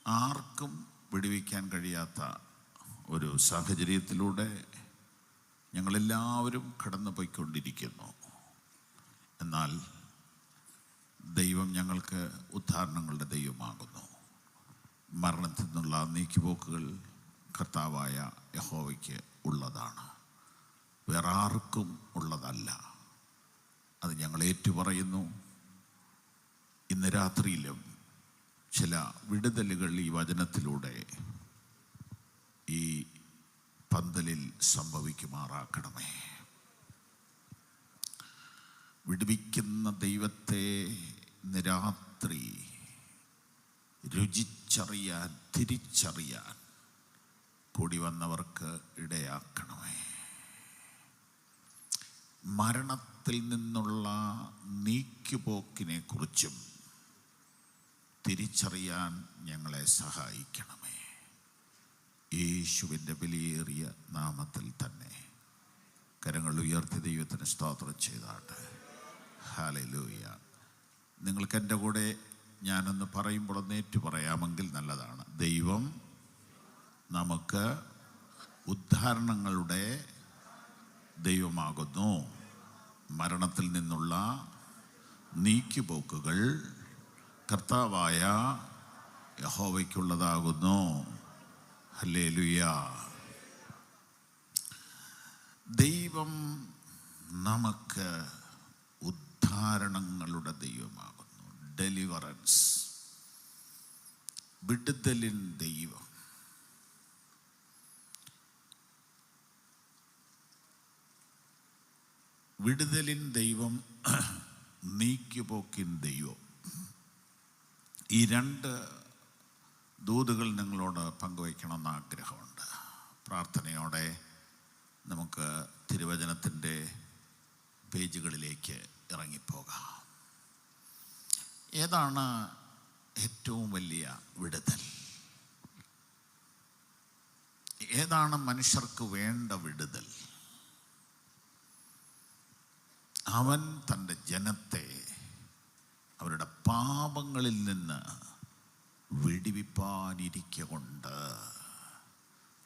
ആർക്കും വിടുവിക്കാൻ കഴിയാത്ത ഒരു സാഹചര്യത്തിലൂടെ ഞങ്ങളെല്ലാവരും കടന്നു പോയിക്കൊണ്ടിരിക്കുന്നു. എന്നാൽ ദൈവം ഞങ്ങൾക്ക് ഉദ്ധാരണങ്ങളുടെ ദൈവമാകുന്നു. മരണത്തിൽ നിന്നുള്ള നീക്കുപോക്കുകൾ കർത്താവായ യഹോവയ്ക്ക് ഉള്ളതാണ്, വേറെ ആർക്കും ഉള്ളതല്ല. അത് ഞങ്ങൾ ഏറ്റുപറയുന്നു. ഇന്ന് രാത്രിയിലും ചില വിടുതലുകൾ ഈ വചനത്തിലൂടെ ഈ പന്തലിൽ സംഭവിക്കുമാറാക്കണമേ. വിടുവിക്കുന്ന ദൈവത്തെ ഇന്ന് രാത്രി രുചിച്ചറിയാൻ, തിരിച്ചറിയാൻ കൂടി വന്നവർക്ക് ഇടയാക്കണമേ. മരണത്തിൽ നിന്നുള്ള നീക്കുപോക്കിനെ കുറിച്ചും തിരിച്ചറിയാൻ ഞങ്ങളെ സഹായിക്കണമേ. യേശുവിൻ്റെ വിലയേറിയ നാമത്തിൽ തന്നെ കരങ്ങൾ ഉയർത്തി ദൈവത്തിന് സ്തോത്രം ചെയ്താട്ടെ. ഹല്ലേലൂയ. നിങ്ങൾക്ക് എൻ്റെ കൂടെ ഞാനൊന്ന് പറയുമ്പോൾ ഒന്ന് ഏറ്റു പറയാമെങ്കിൽ നല്ലതാണ്. ദൈവം നമുക്ക് ഉദ്ധാരണങ്ങളുടെ ദൈവമാകുന്നു. മരണത്തിൽ നിന്നുള്ള നീക്കുപോക്കുകൾ കർത്താവായ യഹോവയ്ക്കുള്ളതാകുന്നു. ഹല്ലേലൂയ. ദൈവം നമുക്ക് ഉദ്ധാരണങ്ങളുടെ ദൈവമാകുന്നു. ഡെലിവറൻസ്, വിടുതലിൻ ദൈവം. വിടുതലിൻ ദൈവം, നീക്കുപോക്കിൻ ദൈവം. ഈ രണ്ട് ദൂതുകൾ നിങ്ങളോട് പങ്കുവയ്ക്കണമെന്ന് ആഗ്രഹമുണ്ട്. പ്രാർത്ഥനയോടെ നമുക്ക് തിരുവചനത്തിൻ്റെ പേജുകളിലേക്ക് ഇറങ്ങിപ്പോകാം. ഏതാണ് ഏറ്റവും വലിയ വിടുതൽ? ഏതാണ് മനുഷ്യർക്ക് വേണ്ട വിടുതൽ? അവൻ തൻ്റെ ജനത്തെ അവരുടെ പാപങ്ങളിൽ നിന്ന് വിടുവിപ്പാനിരിക്കൊണ്ട്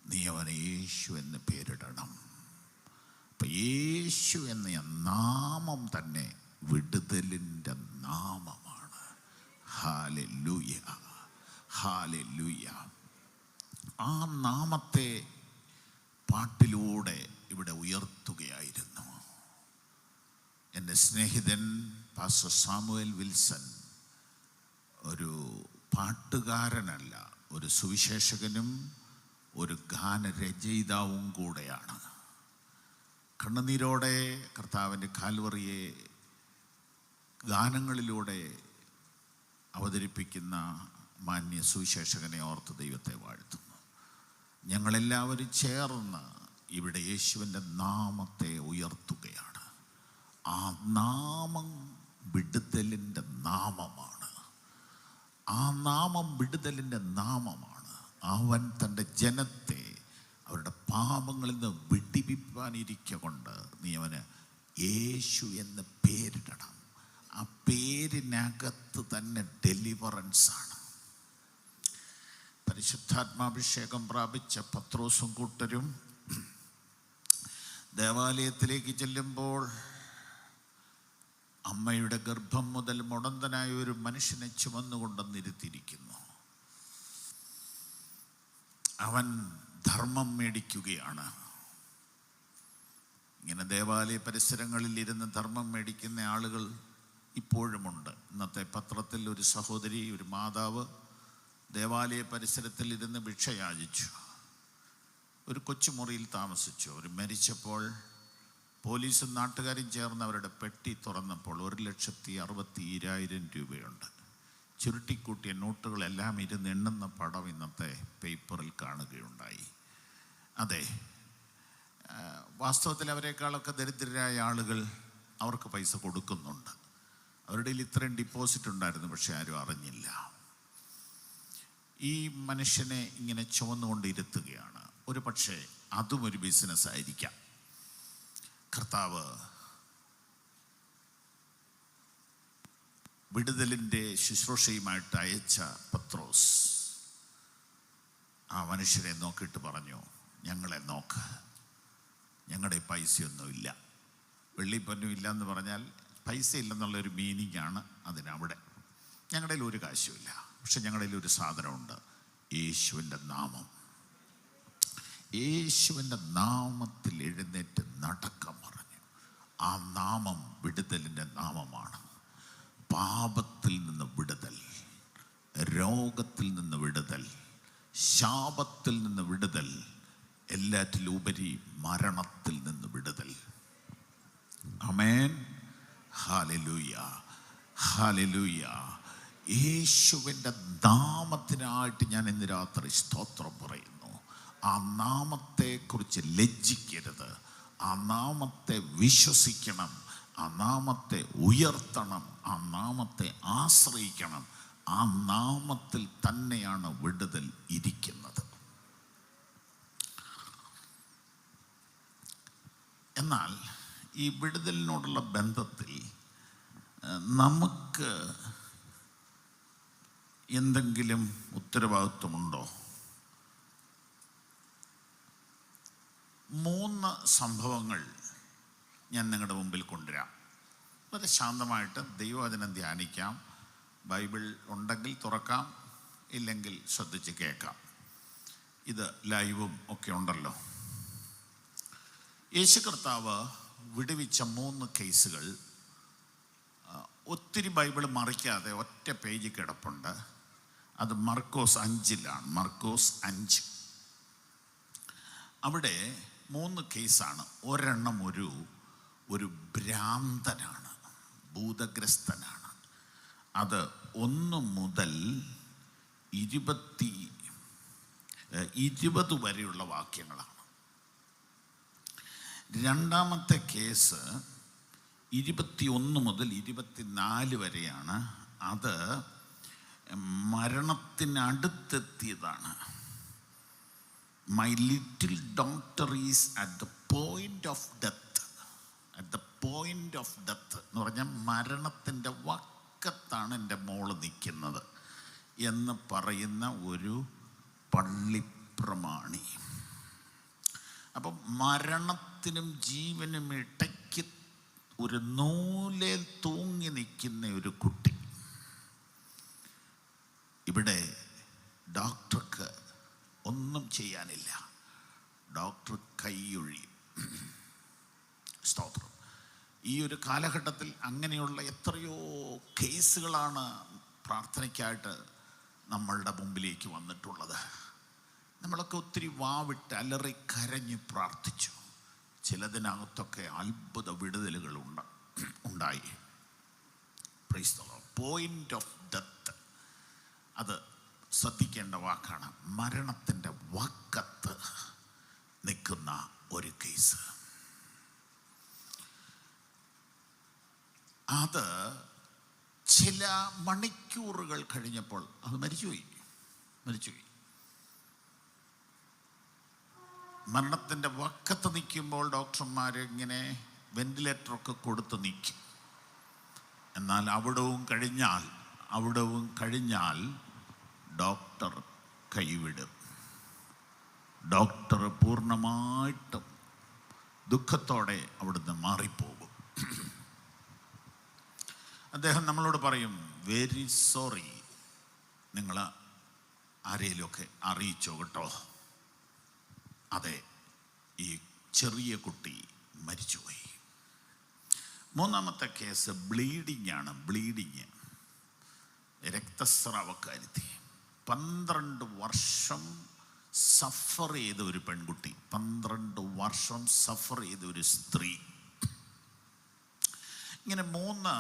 നീ അവന് യേശു എന്ന് പേരിടണം. അപ്പം യേശു എന്ന നാമം തന്നെ വിടുതലിൻ്റെ നാമമാണ്. Hallelujah, hallelujah. ആ നാമത്തെ പാട്ടിലൂടെ ഇവിടെ ഉയർത്തുകയായിരുന്നു. എൻ്റെ സ്നേഹിതൻ പാസ്റ്റർ സാമുവേൽ വിൽസൺ ഒരു പാട്ടുകാരനല്ല, ഒരു സുവിശേഷകനും ഒരു ഗാനരചയിതാവും കൂടെയാണ്. കണ്ണുനീരോടെ കർത്താവിൻ്റെ കാൽവറിയെ ഗാനങ്ങളിലൂടെ അവതരിപ്പിക്കുന്ന മാന്യ സുവിശേഷകനെ ഓർത്ത് ദൈവത്തെ വാഴ്ത്തുന്നു. ഞങ്ങളെല്ലാവരും ചേർന്ന് ഇവിടെ യേശുവിൻ്റെ നാമത്തെ ഉയർത്തുകയാണ്. ആ നാമം വിടുതലിൻ്റെ നാമമാണ്. ആ നാമം വിടുതലിൻ്റെ നാമമാണ്. അവൻ തൻ്റെ ജനത്തെ അവരുടെ പാപങ്ങളിൽ നിന്ന് വിടുവിപ്പാനിരിക്കൊണ്ട് നീ അവന് യേശു എന്ന് പേരിടണം. ആ പേരിനകത്ത് തന്നെ ഡെലിവറൻസാണ്. പരിശുദ്ധാത്മാഭിഷേകം പ്രാപിച്ച പത്രോസും കൂട്ടരും ദേവാലയത്തിലേക്ക് ചെല്ലുമ്പോൾ അമ്മയുടെ ഗർഭം മുതൽ മുടന്തനായ ഒരു മനുഷ്യനെ ചുമന്നുകൊണ്ടെന്നിരുത്തിയിരിക്കുന്നു. അവൻ ധർമ്മം മേടിക്കുകയാണ്. ഇങ്ങനെ ദേവാലയ പരിസരങ്ങളിൽ ഇരുന്ന് ധർമ്മം മേടിക്കുന്ന ആളുകൾ ഇപ്പോഴുമുണ്ട്. ഇന്നത്തെ പത്രത്തിൽ ഒരു സഹോദരി, ഒരു മാതാവ് ദേവാലയ പരിസരത്തിൽ ഇരുന്ന് ഭിക്ഷ യാചിച്ചു. ഒരു കൊച്ചുമുറിയിൽ താമസിച്ചു. അവർ മരിച്ചപ്പോൾ പോലീസും നാട്ടുകാരും ചേർന്ന് അവരുടെ പെട്ടി തുറന്നപ്പോൾ 1,62,000 രൂപയുണ്ട്. ചുരുട്ടിക്കൂട്ടിയ നോട്ടുകളെല്ലാം ഇരുന്ന് എണ്ണുന്ന പടം ഇന്നത്തെ പേപ്പറിൽ കാണുകയുണ്ടായി. അതെ, വാസ്തവത്തിൽ അവരെക്കാളൊക്കെ ദരിദ്രരായ ആളുകൾ അവർക്ക് പൈസ കൊടുക്കുന്നുണ്ട്. അവരുടെ ഇത്രയും ഡിപ്പോസിറ്റ് ഉണ്ടായിരുന്നു, പക്ഷെ ആരും അറിഞ്ഞില്ല. ഈ മനുഷ്യനെ ഇങ്ങനെ ചുമന്നുകൊണ്ടിരുത്തുകയാണ്. ഒരു പക്ഷേ അതും ഒരു ബിസിനസ് ആയിരിക്കാം. കർത്താവ് വിടുതലിൻ്റെ ശുശ്രൂഷയുമായിട്ട് അയച്ച പത്രോസ് ആ മനുഷ്യരെ നോക്കിയിട്ട് പറഞ്ഞു, ഞങ്ങളെ നോക്ക്, ഞങ്ങളുടെ പൈസയൊന്നുമില്ല. വെള്ളിപ്പൊന്നും ഇല്ല എന്ന് പറഞ്ഞാൽ പൈസ ഇല്ലെന്നുള്ളൊരു മീനിങ്ങാണ് അതിനവിടെ. ഞങ്ങളുടെ കയ്യിൽ ഒരു കാശുമില്ല, പക്ഷെ ഞങ്ങളുടെ കയ്യിൽ ഒരു സാധനമുണ്ട്, യേശുവിൻ്റെ നാമം. യേശുവിൻ്റെ നാമത്തിൽ എഴുന്നേറ്റ് നടക്കാൻ പറഞ്ഞു. ആ നാമം വിടുതലിൻ്റെ നാമമാണ്. പാപത്തിൽ നിന്ന് വിടുതൽ, രോഗത്തിൽ നിന്ന് വിടുതൽ, ശാപത്തിൽ നിന്ന് വിടുതൽ, എല്ലാറ്റിലുപരി മരണത്തിൽ നിന്ന് വിടുതൽ. ആമേൻ, ഹല്ലേലൂയ, ഹല്ലേലൂയ. യേശുവിൻ്റെ നാമത്തിനായിട്ട് ഞാൻ ഇന്ന് രാത്രി സ്തോത്രം പറയുന്നു. ആ നാമത്തെക്കുറിച്ച് ലജ്ജിക്കരുത്. ആ നാമത്തെ വിശ്വസിക്കണം, ആ നാമത്തെ ഉയർത്തണം, ആ നാമത്തെ ആശ്രയിക്കണം. ആ നാമത്തിൽ തന്നെയാണ് വിടുതൽ ഇരിക്കുന്നത്. എന്നാൽ ഈ വിടുതലിനോടുള്ള ബന്ധത്തിൽ നമുക്ക് എന്തെങ്കിലും ഉത്തരവാദിത്വമുണ്ടോ? 3 സംഭവങ്ങൾ ഞാൻ നിങ്ങളുടെ മുമ്പിൽ കൊണ്ടുവരാം. വളരെ ശാന്തമായിട്ട് ദൈവവചനം ധ്യാനിക്കാം. ബൈബിൾ ഉണ്ടെങ്കിൽ തുറക്കാം, ഇല്ലെങ്കിൽ ശ്രദ്ധിച്ച് കേൾക്കാം. ഇത് ലൈവും ഒക്കെ ഉണ്ടല്ലോ. യേശു കർത്താവ് വിടുവിച്ച 3 കേസുകൾ ഒത്തിരി ബൈബിൾ മറിക്കാതെ ഒറ്റ പേജ് കിടപ്പുണ്ട്. അത് മർക്കോസ് 5-ലാണ്. മർക്കോസ് 5. അവിടെ 3 കേസാണ്. ഒരെണ്ണം ഒരു ഭ്രാന്തനാണ്, ഭൂതഗ്രസ്തനാണ്. അത് 1 മുതൽ 20 വരെയുള്ള വാക്യങ്ങളാണ്. രണ്ടാമത്തെ കേസ് 21 മുതൽ 24 വരെയാണ്. അത് മരണത്തിനടുത്തെത്തിയതാണ്. My little daughter is at the point of death. At the point of death എന്ന് പറഞ്ഞാൽ മരണത്തിൻ്റെ വക്കത്താണ് എൻ്റെ മോള് നിൽക്കുന്നത് എന്ന് പറയുന്ന ഒരു പള്ളിപ്രമാണി. അപ്പം മരണത്തിനും ജീവനും ഇടയ്ക്ക് ഒരു നൂലിൽ തൂങ്ങി നിൽക്കുന്ന ഒരു കുട്ടി. ഇവിടെ ഡോക്ടർക്ക് ഒന്നും ചെയ്യാനില്ല. ഡോക്ടർ കൈയൊഴിയും. സ്തോത്രം. ഈ ഒരു കാലഘട്ടത്തിൽ അങ്ങനെയുള്ള എത്രയോ കേസുകളാണ് പ്രാർത്ഥനയ്ക്കായിട്ട് നമ്മളുടെ മുമ്പിലേക്ക് വന്നിട്ടുള്ളത്. നമ്മളൊക്കെ ഒത്തിരി വാവിട്ട് അലറി കരഞ്ഞ് പ്രാർത്ഥിച്ചു. ചിലതിനകത്തൊക്കെ അത്ഭുത വിടുതലുകൾ ഉണ്ടായി. Price the Lord. Point of death, അത് ശ്രദ്ധിക്കേണ്ട വാക്കാണ്. മരണത്തിൻ്റെ വക്കത്ത് നിൽക്കുന്ന ഒരു കേസ്. അത് ചില മണിക്കൂറുകൾ കഴിഞ്ഞപ്പോൾ അത് മരിച്ചുപോയി. മരണത്തിൻ്റെ വക്കത്ത് നിൽക്കുമ്പോൾ ഡോക്ടർമാർ ഇങ്ങനെ വെന്റിലേറ്ററൊക്കെ കൊടുത്ത് നിൽക്കും. എന്നാൽ അവിടവും കഴിഞ്ഞാൽ ഡോക്ടർ കൈവിടും. ഡോക്ടർ പൂർണ്ണമായിട്ടും ദുഃഖത്തോടെ അവിടുന്ന് മാറിപ്പോകും. അദ്ദേഹം നമ്മളോട് പറയും, വെരി സോറി, നിങ്ങൾ ആരെങ്കിലുമൊക്കെ അറിയിച്ചോ കേട്ടോ. അതെ, ഈ ചെറിയ കുട്ടി മരിച്ചുപോയി. 3-ാമത്തെ കേസ് ബ്ലീഡിങ് ആണ്. രക്തസ്രാവക്കാരുത്തി. 12 വർഷം സഫർ ചെയ്ത ഒരു പെൺകുട്ടി, 12 വർഷം സഫർ ചെയ്ത ഒരു സ്ത്രീ. ഇങ്ങനെ 3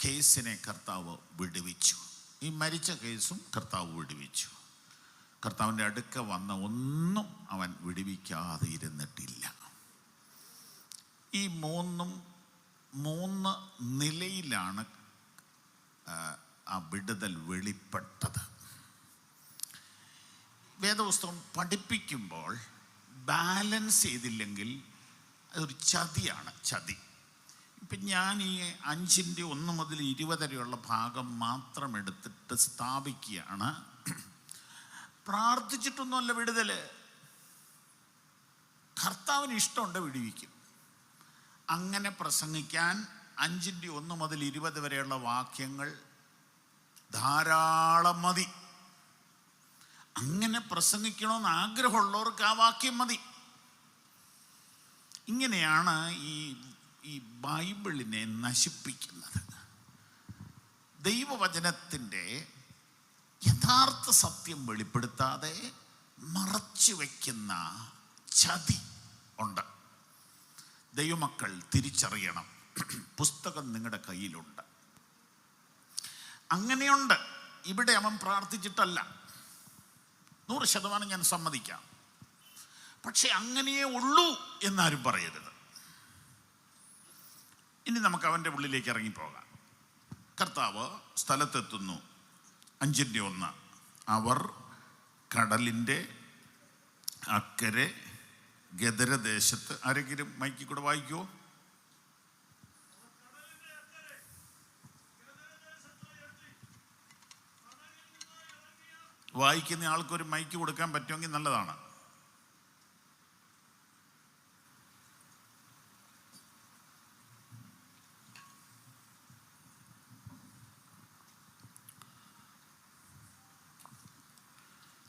കേസിനെ കർത്താവ് വിടുവിച്ചു. ഈ മരിച്ച കേസും കർത്താവ് വിടുവിച്ചു. കർത്താവിൻ്റെ അടുക്ക വന്ന ഒന്നും അവൻ വിടുവിക്കാതെ ഇരുന്നിട്ടില്ല. ഈ 3 നിലയിലാണ് ആ വിടുതൽ വെളിപ്പെട്ടത്. വേദപുസ്തകം പഠിപ്പിക്കുമ്പോൾ ബാലൻസ് ചെയ്തില്ലെങ്കിൽ അതൊരു ചതിയാണ്. ഇപ്പം ഞാൻ ഈ 5-ൻ്റെ 1 മുതൽ 20 വരെയുള്ള ഭാഗം മാത്രം എടുത്തിട്ട് സ്ഥാപിക്കുകയാണ്. പ്രാർത്ഥിച്ചിട്ടൊന്നുമല്ല വിടുതല്. കർത്താവിന് ഇഷ്ടമുണ്ട് വിടുവിക്കും. അങ്ങനെ പ്രസംഗിക്കാൻ 5:1 മുതൽ 20 വരെയുള്ള വാക്യങ്ങൾ ധാരാളം മതി. അങ്ങനെ പ്രസംഗിക്കണമെന്ന് ആഗ്രഹമുള്ളവർക്ക് ആ വാക്യം മതി. ഇങ്ങനെയാണ് ഈ ബൈബിളിനെ നശിപ്പിക്കുന്നത്. ദൈവവചനത്തിൻ്റെ യഥാർത്ഥ സത്യം വെളിപ്പെടുത്താതെ മറച്ചു വയ്ക്കുന്ന ചതി ഉണ്ട്. ദൈവമക്കൾ തിരിച്ചറിയണം. പുസ്തകം നിങ്ങളുടെ കയ്യിലുണ്ട്. അങ്ങനെയുണ്ട്. ഇവിടെ അവൻ പ്രാർത്ഥിച്ചിട്ടല്ല, 100% ഞാൻ സമ്മതിക്കാം. പക്ഷെ അങ്ങനെയേ ഉള്ളൂ എന്നാരും പറയരുത്. ഇനി നമുക്ക് അവൻ്റെ ഉള്ളിലേക്ക് ഇറങ്ങിപ്പോകാം. കർത്താവ് സ്ഥലത്തെത്തുന്നു. 5:1 അവർ കടലിൻ്റെ അക്കരെ ഗദരദേശത്ത്. ആരെങ്കിലും മൈക്കിൽ കൂടെ വായിക്കുമോ? വായിക്കുന്ന ആൾക്കൊരു മൈക്ക് കൊടുക്കാൻ പറ്റുമെങ്കിൽ നല്ലതാണ്.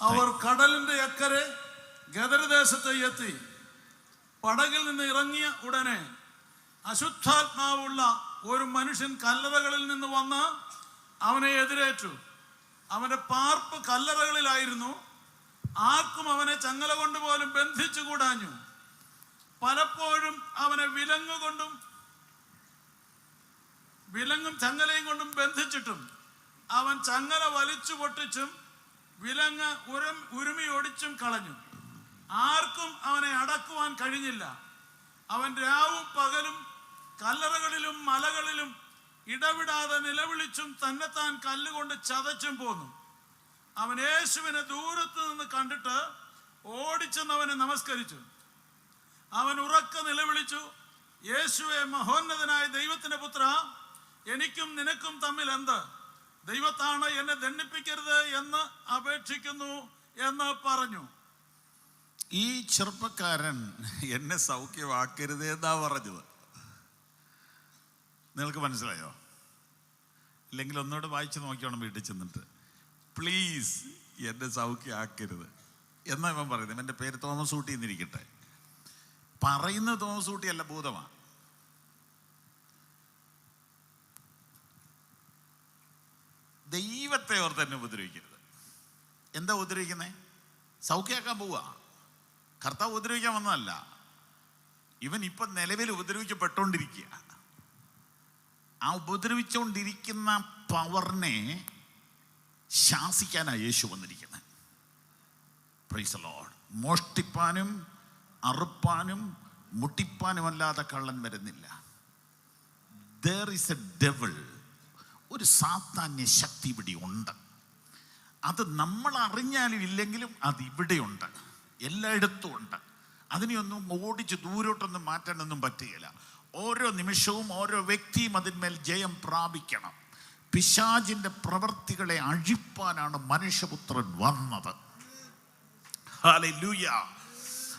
അവർ കടലിന്റെ അക്കരെ ഗദരദേശത്ത് എത്തി. പടകിൽ നിന്ന് ഇറങ്ങിയ ഉടനെ അശുദ്ധാത്മാവുള്ള ഒരു മനുഷ്യൻ കല്ലറകളിൽ നിന്ന് വന്ന് അവനെ എതിരേറ്റു. അവന്റെ പാർപ്പ് കല്ലറകളിലായിരുന്നു. ആർക്കും അവനെ ചങ്ങല കൊണ്ടുപോലും ബന്ധിച്ചു കൂടാഞ്ഞു. പലപ്പോഴും അവനെ വിലങ്ങും ചങ്ങലയും കൊണ്ടും ബന്ധിച്ചിട്ടും അവൻ ചങ്ങല വലിച്ചു പൊട്ടിച്ചും വിലങ്ങ് ഉരുമി ഒടിച്ചും കളഞ്ഞു. ആർക്കും അവനെ അടക്കുവാൻ കഴിഞ്ഞില്ല. അവൻ രാവും പകലും കല്ലറകളിലും മലകളിലും ഇടവിടാതെ നിലവിളിച്ചും തന്നെത്താൻ കല്ലുകൊണ്ട് ചതച്ചും പോന്നു. അവൻ യേശുവിനെ ദൂരത്ത് നിന്ന് കണ്ടിട്ട് ഓടിച്ചെന്ന് അവനെ നമസ്കരിച്ചു. അവൻ ഉറക്കെ നിലവിളിച്ചു, യേശുവേ, മഹോന്നതനായ ദൈവത്തിന്റെ പുത്ര, എനിക്കും നിനക്കും തമ്മിൽ എന്ത്? ദൈവത്താണ് എന്നെ ദണ്ഡിപ്പിക്കരുത് എന്ന് അപേക്ഷിക്കുന്നു എന്ന് പറഞ്ഞു. ഈ ചെറുപ്പക്കാരൻ എന്നെ സൗഖ്യമാക്കരുത് എന്നാ പറഞ്ഞത്. നിങ്ങൾക്ക് മനസ്സിലായോ? ഇല്ലെങ്കിൽ ഒന്നുകൂടെ വായിച്ച് നോക്കിയോണം വീട്ടിൽ ചെന്നിട്ട്. പ്ലീസ് എന്നെ സൗഖ്യമാക്കരുത് എന്നാ ഇവൻ പറയുന്നത്. എൻ്റെ പേര് തോമസ് ഊട്ടി എന്നിരിക്കട്ടെ. പറയുന്നത് തോമസ് ഊട്ടിയല്ല, ഭൂതമാണ്. ദൈവത്തെ ഓർ തന്നെ ഉപദ്രവിക്കരുത്. എന്താ ഉപദ്രവിക്കുന്നത്? സൗഖ്യമാക്കാൻ പോവുക. കർത്താവ് ഉപദ്രവിക്കാൻ വന്നതല്ല. ഇവൻ ഇപ്പം നിലവിൽ ഉപദ്രവിക്കപ്പെട്ടുകൊണ്ടിരിക്കുക. ആ ഉപദ്രവിച്ചുകൊണ്ടിരിക്കുന്ന പവറിനെ ശാസിക്കാനാണ് യേശു വന്നിരിക്കുന്നത്. Praise the lord. മോഷ്ടിപ്പാനും അറുപ്പാനും മുട്ടിപ്പാനുമല്ലാതെ കള്ളൻ വരുന്നില്ല. there is a devil. ഒരു സാത്താന്യ ശക്തി ഇവിടെ ഉണ്ട്. അത് നമ്മൾ അറിഞ്ഞാലും ഇല്ലെങ്കിലും അത് ഇവിടെയുണ്ട്, എല്ലായിടത്തും ഉണ്ട്. അതിനെയൊന്നും ഓടിച്ച് ദൂരോട്ടൊന്നും മാറ്റാനൊന്നും പറ്റുകയില്ല. ഓരോ നിമിഷവും ഓരോ വ്യക്തിയും അതിന്മേൽ ജയം പ്രാപിക്കണം. പിശാചിൻ്റെ പ്രവർത്തികളെ അഴിപ്പാനാണ് മനുഷ്യപുത്രൻ വന്നത്. ഹല്ലേലൂയ.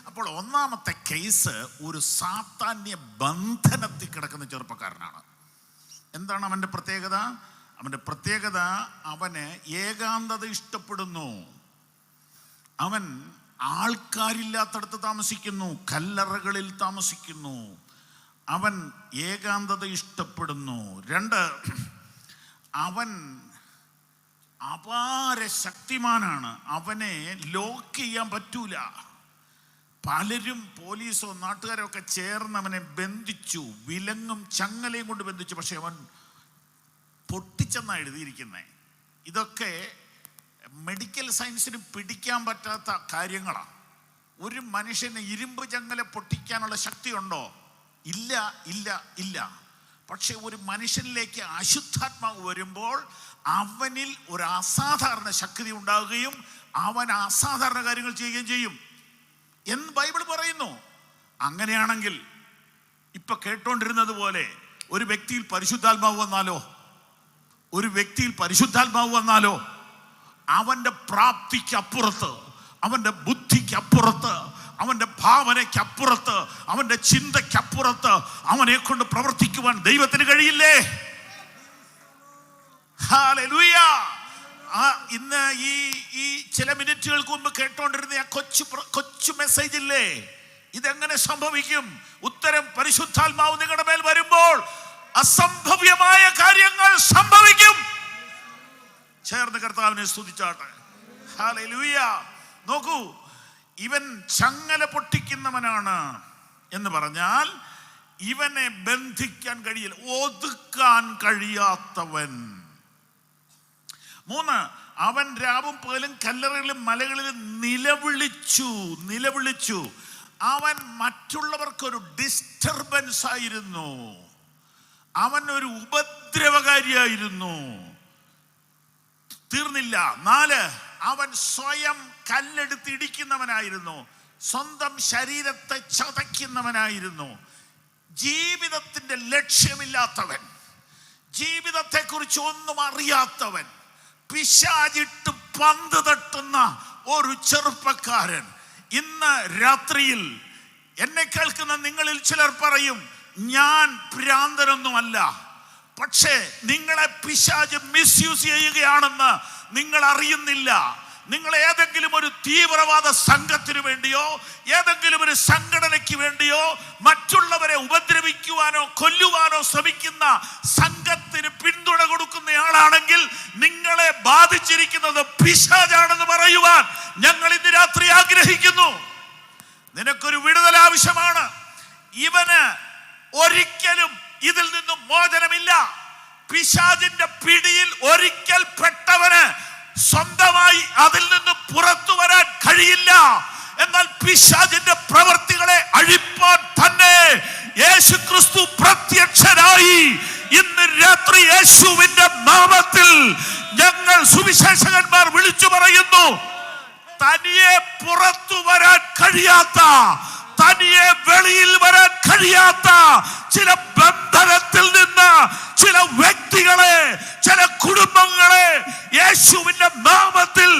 അപ്പോൾ ഒന്നാമത്തെ കേസ് ഒരു സാത്താന്യ ബന്ധനത്തിൽ കിടക്കുന്ന ചെറുപ്പക്കാരനാണ്. എന്താണ് അവൻ്റെ പ്രത്യേകത? അവൻ്റെ പ്രത്യേകത, അവന് ഏകാന്തത ഇഷ്ടപ്പെടുന്നു. അവൻ ആൾക്കാരില്ലാത്തടത്ത് താമസിക്കുന്നു, കല്ലറകളിൽ താമസിക്കുന്നു. അവൻ ഏകാന്തത ഇഷ്ടപ്പെടുന്നു. 2, അവൻ അപാര ശക്തിമാനാണ്. അവനെ ലോക്ക് ചെയ്യാൻ പറ്റൂല. പലരും, പോലീസോ നാട്ടുകാരോ ഒക്കെ ചേർന്ന് അവനെ ബന്ധിച്ചു, വിലങ്ങും ചങ്ങലയും കൊണ്ട് ബന്ധിച്ചു. പക്ഷെ അവൻ പൊട്ടിച്ചെന്നാണ് എഴുതിയിരിക്കുന്നത്. ഇതൊക്കെ മെഡിക്കൽ സയൻസിന് പിടിക്കാൻ പറ്റാത്ത കാര്യങ്ങളാണ്. ഒരു മനുഷ്യന് ഇരുമ്പ് ചങ്ങല പൊട്ടിക്കാനുള്ള ശക്തിയുണ്ടോ? ഇല്ല, ഇല്ല, ഇല്ല. പക്ഷെ ഒരു മനുഷ്യനിലേക്ക് അശുദ്ധാത്മാവ് വരുമ്പോൾ അവനിൽ ഒരു അസാധാരണ ശക്തി ഉണ്ടാവുകയും അവൻ അസാധാരണ കാര്യങ്ങൾ ചെയ്യുകയും ചെയ്യും എന്ന് ബൈബിൾ പറയുന്നു. അങ്ങനെയാണെങ്കിൽ ഇപ്പൊ കേട്ടോണ്ടിരുന്നത് പോലെ ഒരു വ്യക്തിയിൽ പരിശുദ്ധാത്മാവ് വന്നാലോ, അവൻ്റെ പ്രാപ്തിക്കപ്പുറത്ത്, അവൻ്റെ ബുദ്ധിക്കപ്പുറത്ത്, അവൻ്റെ ഭാവനയ്ക്കപ്പുറത്ത്, അവൻ്റെ ചിന്തയ്ക്കപ്പുറത്ത് അവനെ കൊണ്ട് പ്രവർത്തിക്കുവാൻ ദൈവത്തിന് കഴിയില്ലേ? ഹല്ലേലൂയ. ഇന്ന് ഈ ചില മിനിറ്റുകൾക്ക് മുമ്പ് കേട്ടോണ്ടിരുന്ന ആ കൊച്ചു മെസ്സേജ് ഇല്ലേ, ഇതെങ്ങനെ സംഭവിക്കും? ഉത്തരം പരിശുദ്ധാത്മാവ് നിങ്ങളുടെ മേൽ വരുമ്പോൾ അസംഭവ്യമായ കാര്യങ്ങൾ സംഭവിക്കും. ചേർന്ന് കർത്താവിനെ സ്തുതിച്ചാട്ടെ. ഹല്ലേലൂയ. നോക്കൂ, ഇവൻ ചങ്ങല പൊട്ടിക്കുന്നവനാണ് എന്ന് പറഞ്ഞാൽ ഇവനെ ബന്ധിക്കാൻ കഴിയില്ല, ഒതുക്കാൻ കഴിയാത്തവൻ. 3, അവൻ രാവും പകലും കല്ലറകളിലും മലകളിലും നിലവിളിച്ചു. അവൻ മറ്റുള്ളവർക്കൊരു ഡിസ്റ്റർബൻസ് ആയിരുന്നു, അവൻ ഒരു ഉപദ്രവകാരിയായിരുന്നു. തീർന്നില്ല. 4, അവൻ സ്വയം കല്ലെടുത്ത് ഇടിക്കുന്നവനായിരുന്നു, സ്വന്തം ശരീരത്തെ ചതയ്ക്കുന്നവനായിരുന്നു. ജീവിതത്തിന്റെ ലക്ഷ്യമില്ലാത്തവൻ, ജീവിതത്തെക്കുറിച്ച് ഒന്നും അറിയാത്തവൻ, പിശാചിട്ട് പന്ത് തട്ടുന്ന ഒരു ചെറുപ്പക്കാരൻ. ഇന്ന് രാത്രിയിൽ എന്നെ കേൾക്കുന്ന നിങ്ങളിൽ ചിലർ പറയും, ഞാൻ ഭ്രാന്തനൊന്നുമല്ല, പക്ഷേ നിങ്ങളെ പിശാച് മിസ്യൂസ് ചെയ്യുകയാണെന്ന് നിങ്ങൾ അറിയുന്നില്ല. നിങ്ങൾ ഏതെങ്കിലും ഒരു തീവ്രവാദ സംഘത്തിന് വേണ്ടിയോ ഏതെങ്കിലും ഒരു സംഘടനയ്ക്ക് വേണ്ടിയോ മറ്റുള്ളവരെ ഉപദ്രവിക്കുവാനോ കൊല്ലുവാനോ ശ്രമിക്കുന്ന സംഘത്തിന് പിന്തുണ കൊടുക്കുന്നയാളാണെങ്കിൽ നിങ്ങളെ ബാധിച്ചിരിക്കുന്നത് പിശാചാണെന്ന് പറയുവാൻ ഞങ്ങൾ ഇന്ന് രാത്രി ആഗ്രഹിക്കുന്നു. നിനക്കൊരു വിടുതൽ ആവശ്യമാണ്. ഇവന് ഒരിക്കലും ഇതിൽ നിന്നും മോചനമില്ല. പിശാചിന്റെ പിടിയിൽ ഒരിക്കൽ പെട്ടവന് സ്വന്തമായി അതിൽ നിന്ന് പുറത്തു വരാൻ കഴിയില്ല. എന്നാൽ പിശാചിന്റെ പ്രവർത്തികളെ അഴിപ്പാൻ തന്നെ യേശുക്രിസ്തു പ്രത്യക്ഷനായി. ഇന്ന് രാത്രി യേശുവിന്റെ നാമത്തിൽ ഞങ്ങൾ സുവിശേഷകന്മാർ വിളിച്ചു പറയുന്നു, തനിയെ പുറത്തു വരാൻ കഴിയാത്ത, തനിയെ വെളിയിൽ വരാൻ കഴിയാത്ത ചില ബന്ധനത്തിൽ നിന്ന് ചില വ്യക്തികളെ, ചില കുടുംബങ്ങളെ യേശുവിന്റെ നാമത്തിൽ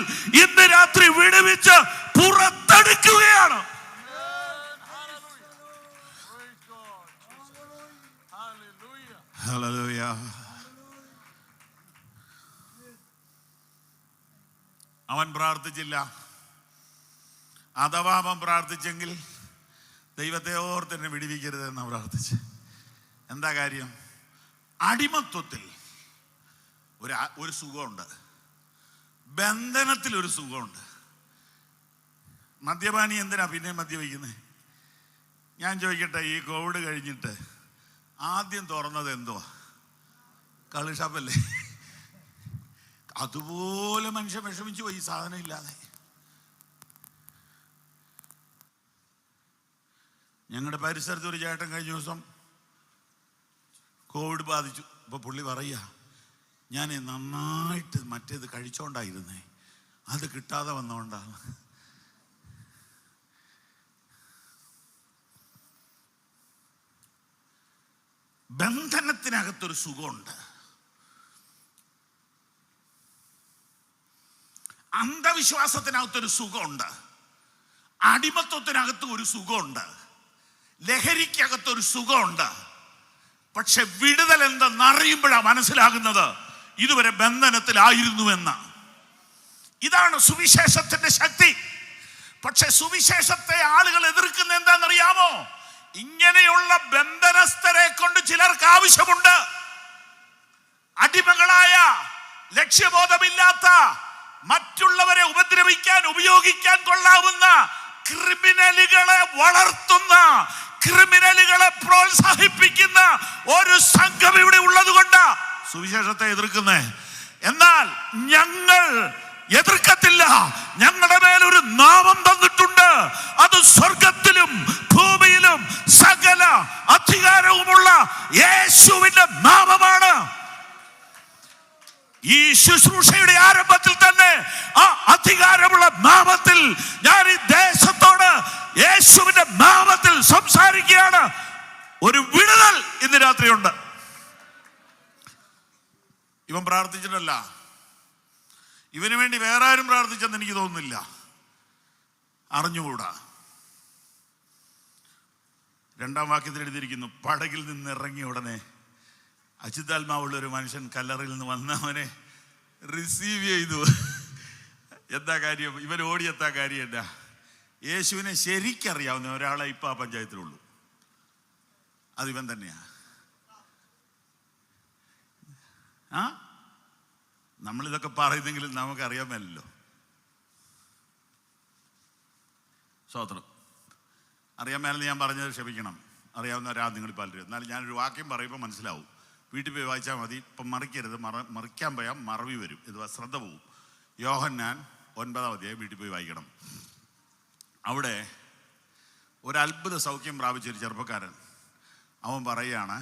ഇന്ന് രാത്രി വിടുവിച്ച് പുറത്തെടുക്കുകയാണ്. ഹല്ലേലൂയ. അവൻ പ്രാർത്ഥിച്ചില്ല. അഥവാ അവൻ പ്രാർത്ഥിച്ചെങ്കിൽ ദൈവത്തെ ഓർത്തന്നെ വിടുവിക്കരുത് എന്ന് പ്രാർത്ഥിച്ച്. എന്താ കാര്യം? അടിമത്വത്തിൽ ഒരു സുഖമുണ്ട്, ബന്ധനത്തിൽ ഒരു സുഖമുണ്ട്. മദ്യപാനി എന്തിനാ പിന്നെ മദ്യപിക്കുന്നത്? ഞാൻ ചോദിക്കട്ടെ, ഈ കോവിഡ് കഴിഞ്ഞിട്ട് ആദ്യം തുറന്നത് എന്തുവാ? കള്ള് ഷാപ്പല്ലേ? അതുപോലെ മനുഷ്യൻ വിഷമിച്ചു പോയി സാധനം ഇല്ലാതെ. ഞങ്ങളുടെ പരിസരത്ത് ഒരു ചേട്ടൻ കഴിഞ്ഞ ദിവസം കോവിഡ് ബാധിച്ചു. അപ്പോൾ പുള്ളി പറയുക, ഞാൻ നന്നായിട്ട് മറ്റേത് കഴിച്ചോണ്ടായിരുന്നേ, അത് കിട്ടാതെ വന്നോണ്ടാണ്. ബന്ധനത്തിനകത്തൊരു സുഖമുണ്ട്, അന്ധവിശ്വാസത്തിനകത്തൊരു സുഖമുണ്ട്, അടിമത്വത്തിനകത്ത് ഒരു സുഖമുണ്ട്, ലഹരിക്കകത്തൊരു സുഖമുണ്ട്. പക്ഷെ വിടുതൽ എന്തെന്നറിയുമ്പോഴാണ് മനസ്സിലാകുന്നത് ഇതുവരെ ബന്ധനത്തിലായിരുന്നുവെന്ന്. ഇതാണ് സുവിശേഷത്തിന്റെ ശക്തി. പക്ഷെ സുവിശേഷത്തെ ആളുകൾ എതിർക്കുന്ന എന്താണെന്നറിയാമോ? ഇങ്ങനെയുള്ള ബന്ധനസ്ഥരെ കൊണ്ട് ചിലർക്ക് ആവശ്യമുണ്ട്. അടിമകളായ, ലക്ഷ്യബോധമില്ലാത്ത, മറ്റുള്ളവരെ ഉപദ്രവിക്കാൻ ഉപയോഗിക്കാൻ കൊള്ളാവുന്ന ക്രിമിനലുകളെ വളർത്തുന്ന, ക്രിമിനലുകളെ പ്രോത്സാഹിപ്പിക്കുന്ന ഒരു സംഘം ഇവിടെ ഉള്ളത് കൊണ്ട് സുവിശേഷത്തെ എതിർക്കുന്നേ. എന്നാൽ ഞങ്ങൾ എതിർക്കത്തില്ല. ഞങ്ങളുടെ മേലൊരു നാമം തന്നിട്ടുണ്ട്. അത് സ്വർഗത്തിലും ഭൂമിയിലും സകല അധികാരവുമുള്ള യേശുവിന്റെ നാമമാണ്. ഈ ശുശ്രൂഷയുടെ ആരംഭത്തിൽ തന്നെ ആ അധികാരമുള്ള നാമത്തിൽ ഞാൻ ഈ ദേശത്തോട് യേശുവിന്റെ നാമത്തിൽ സംസാരിക്കുകയാണ്. ഒരു വിടുതൽ ഇന്ന് രാത്രിയുണ്ട്. ഇവൻ പ്രാർത്ഥിച്ചിട്ടല്ല, ഇവന് വേണ്ടി വേറെ ആരും പ്രാർത്ഥിച്ചെന്ന് എനിക്ക് തോന്നുന്നില്ല, അറിഞ്ഞുകൂടാ. 2-ാം വാക്യത്തിൽ എഴുതിയിരിക്കുന്നു, പടകിൽ നിന്ന് ഇറങ്ങിയ ഉടനെ അശുദ്ധാത്മാവുള്ള ഒരു മനുഷ്യൻ കല്ലറിൽ നിന്ന് വന്ന് അവനെ റിസീവ് ചെയ്തു. എന്താ കാര്യം? ഇവൻ ഓടിയെത്താ കാര്യം എന്താ? യേശുവിനെ ശരിക്കറിയാവുന്ന ഒരാളെ ഇപ്പം ആ പഞ്ചായത്തിലുള്ളൂ, അതിവൻ തന്നെയാ. നമ്മളിതൊക്കെ പറയുന്നെങ്കിലും നമുക്കറിയാൻ മേലല്ലോ. സ്തോത്രം. അറിയാൻ മേലെന്ന് ഞാൻ പറഞ്ഞത് ക്ഷമിക്കണം, അറിയാവുന്നവരാ നിങ്ങൾ പലരും. എന്നാലും ഞാനൊരു വാക്യം പറയുമ്പോൾ മനസ്സിലാവും. വീട്ടിൽ പോയി വായിച്ചാൽ മതി. ഇപ്പം മറിക്കരുത്, മറിക്കാൻ പോയാൽ മറവി വരും, ഇത് ശ്രദ്ധ പോവും. യോഹന്നാൻ 9-ാം അധ്യായം വീട്ടിൽ പോയി വായിക്കണം. അവിടെ ഒരു അത്ഭുത സൗഖ്യം പ്രാപിച്ചൊരു ചെറുപ്പക്കാരൻ, അവൻ പറയുകയാണ്,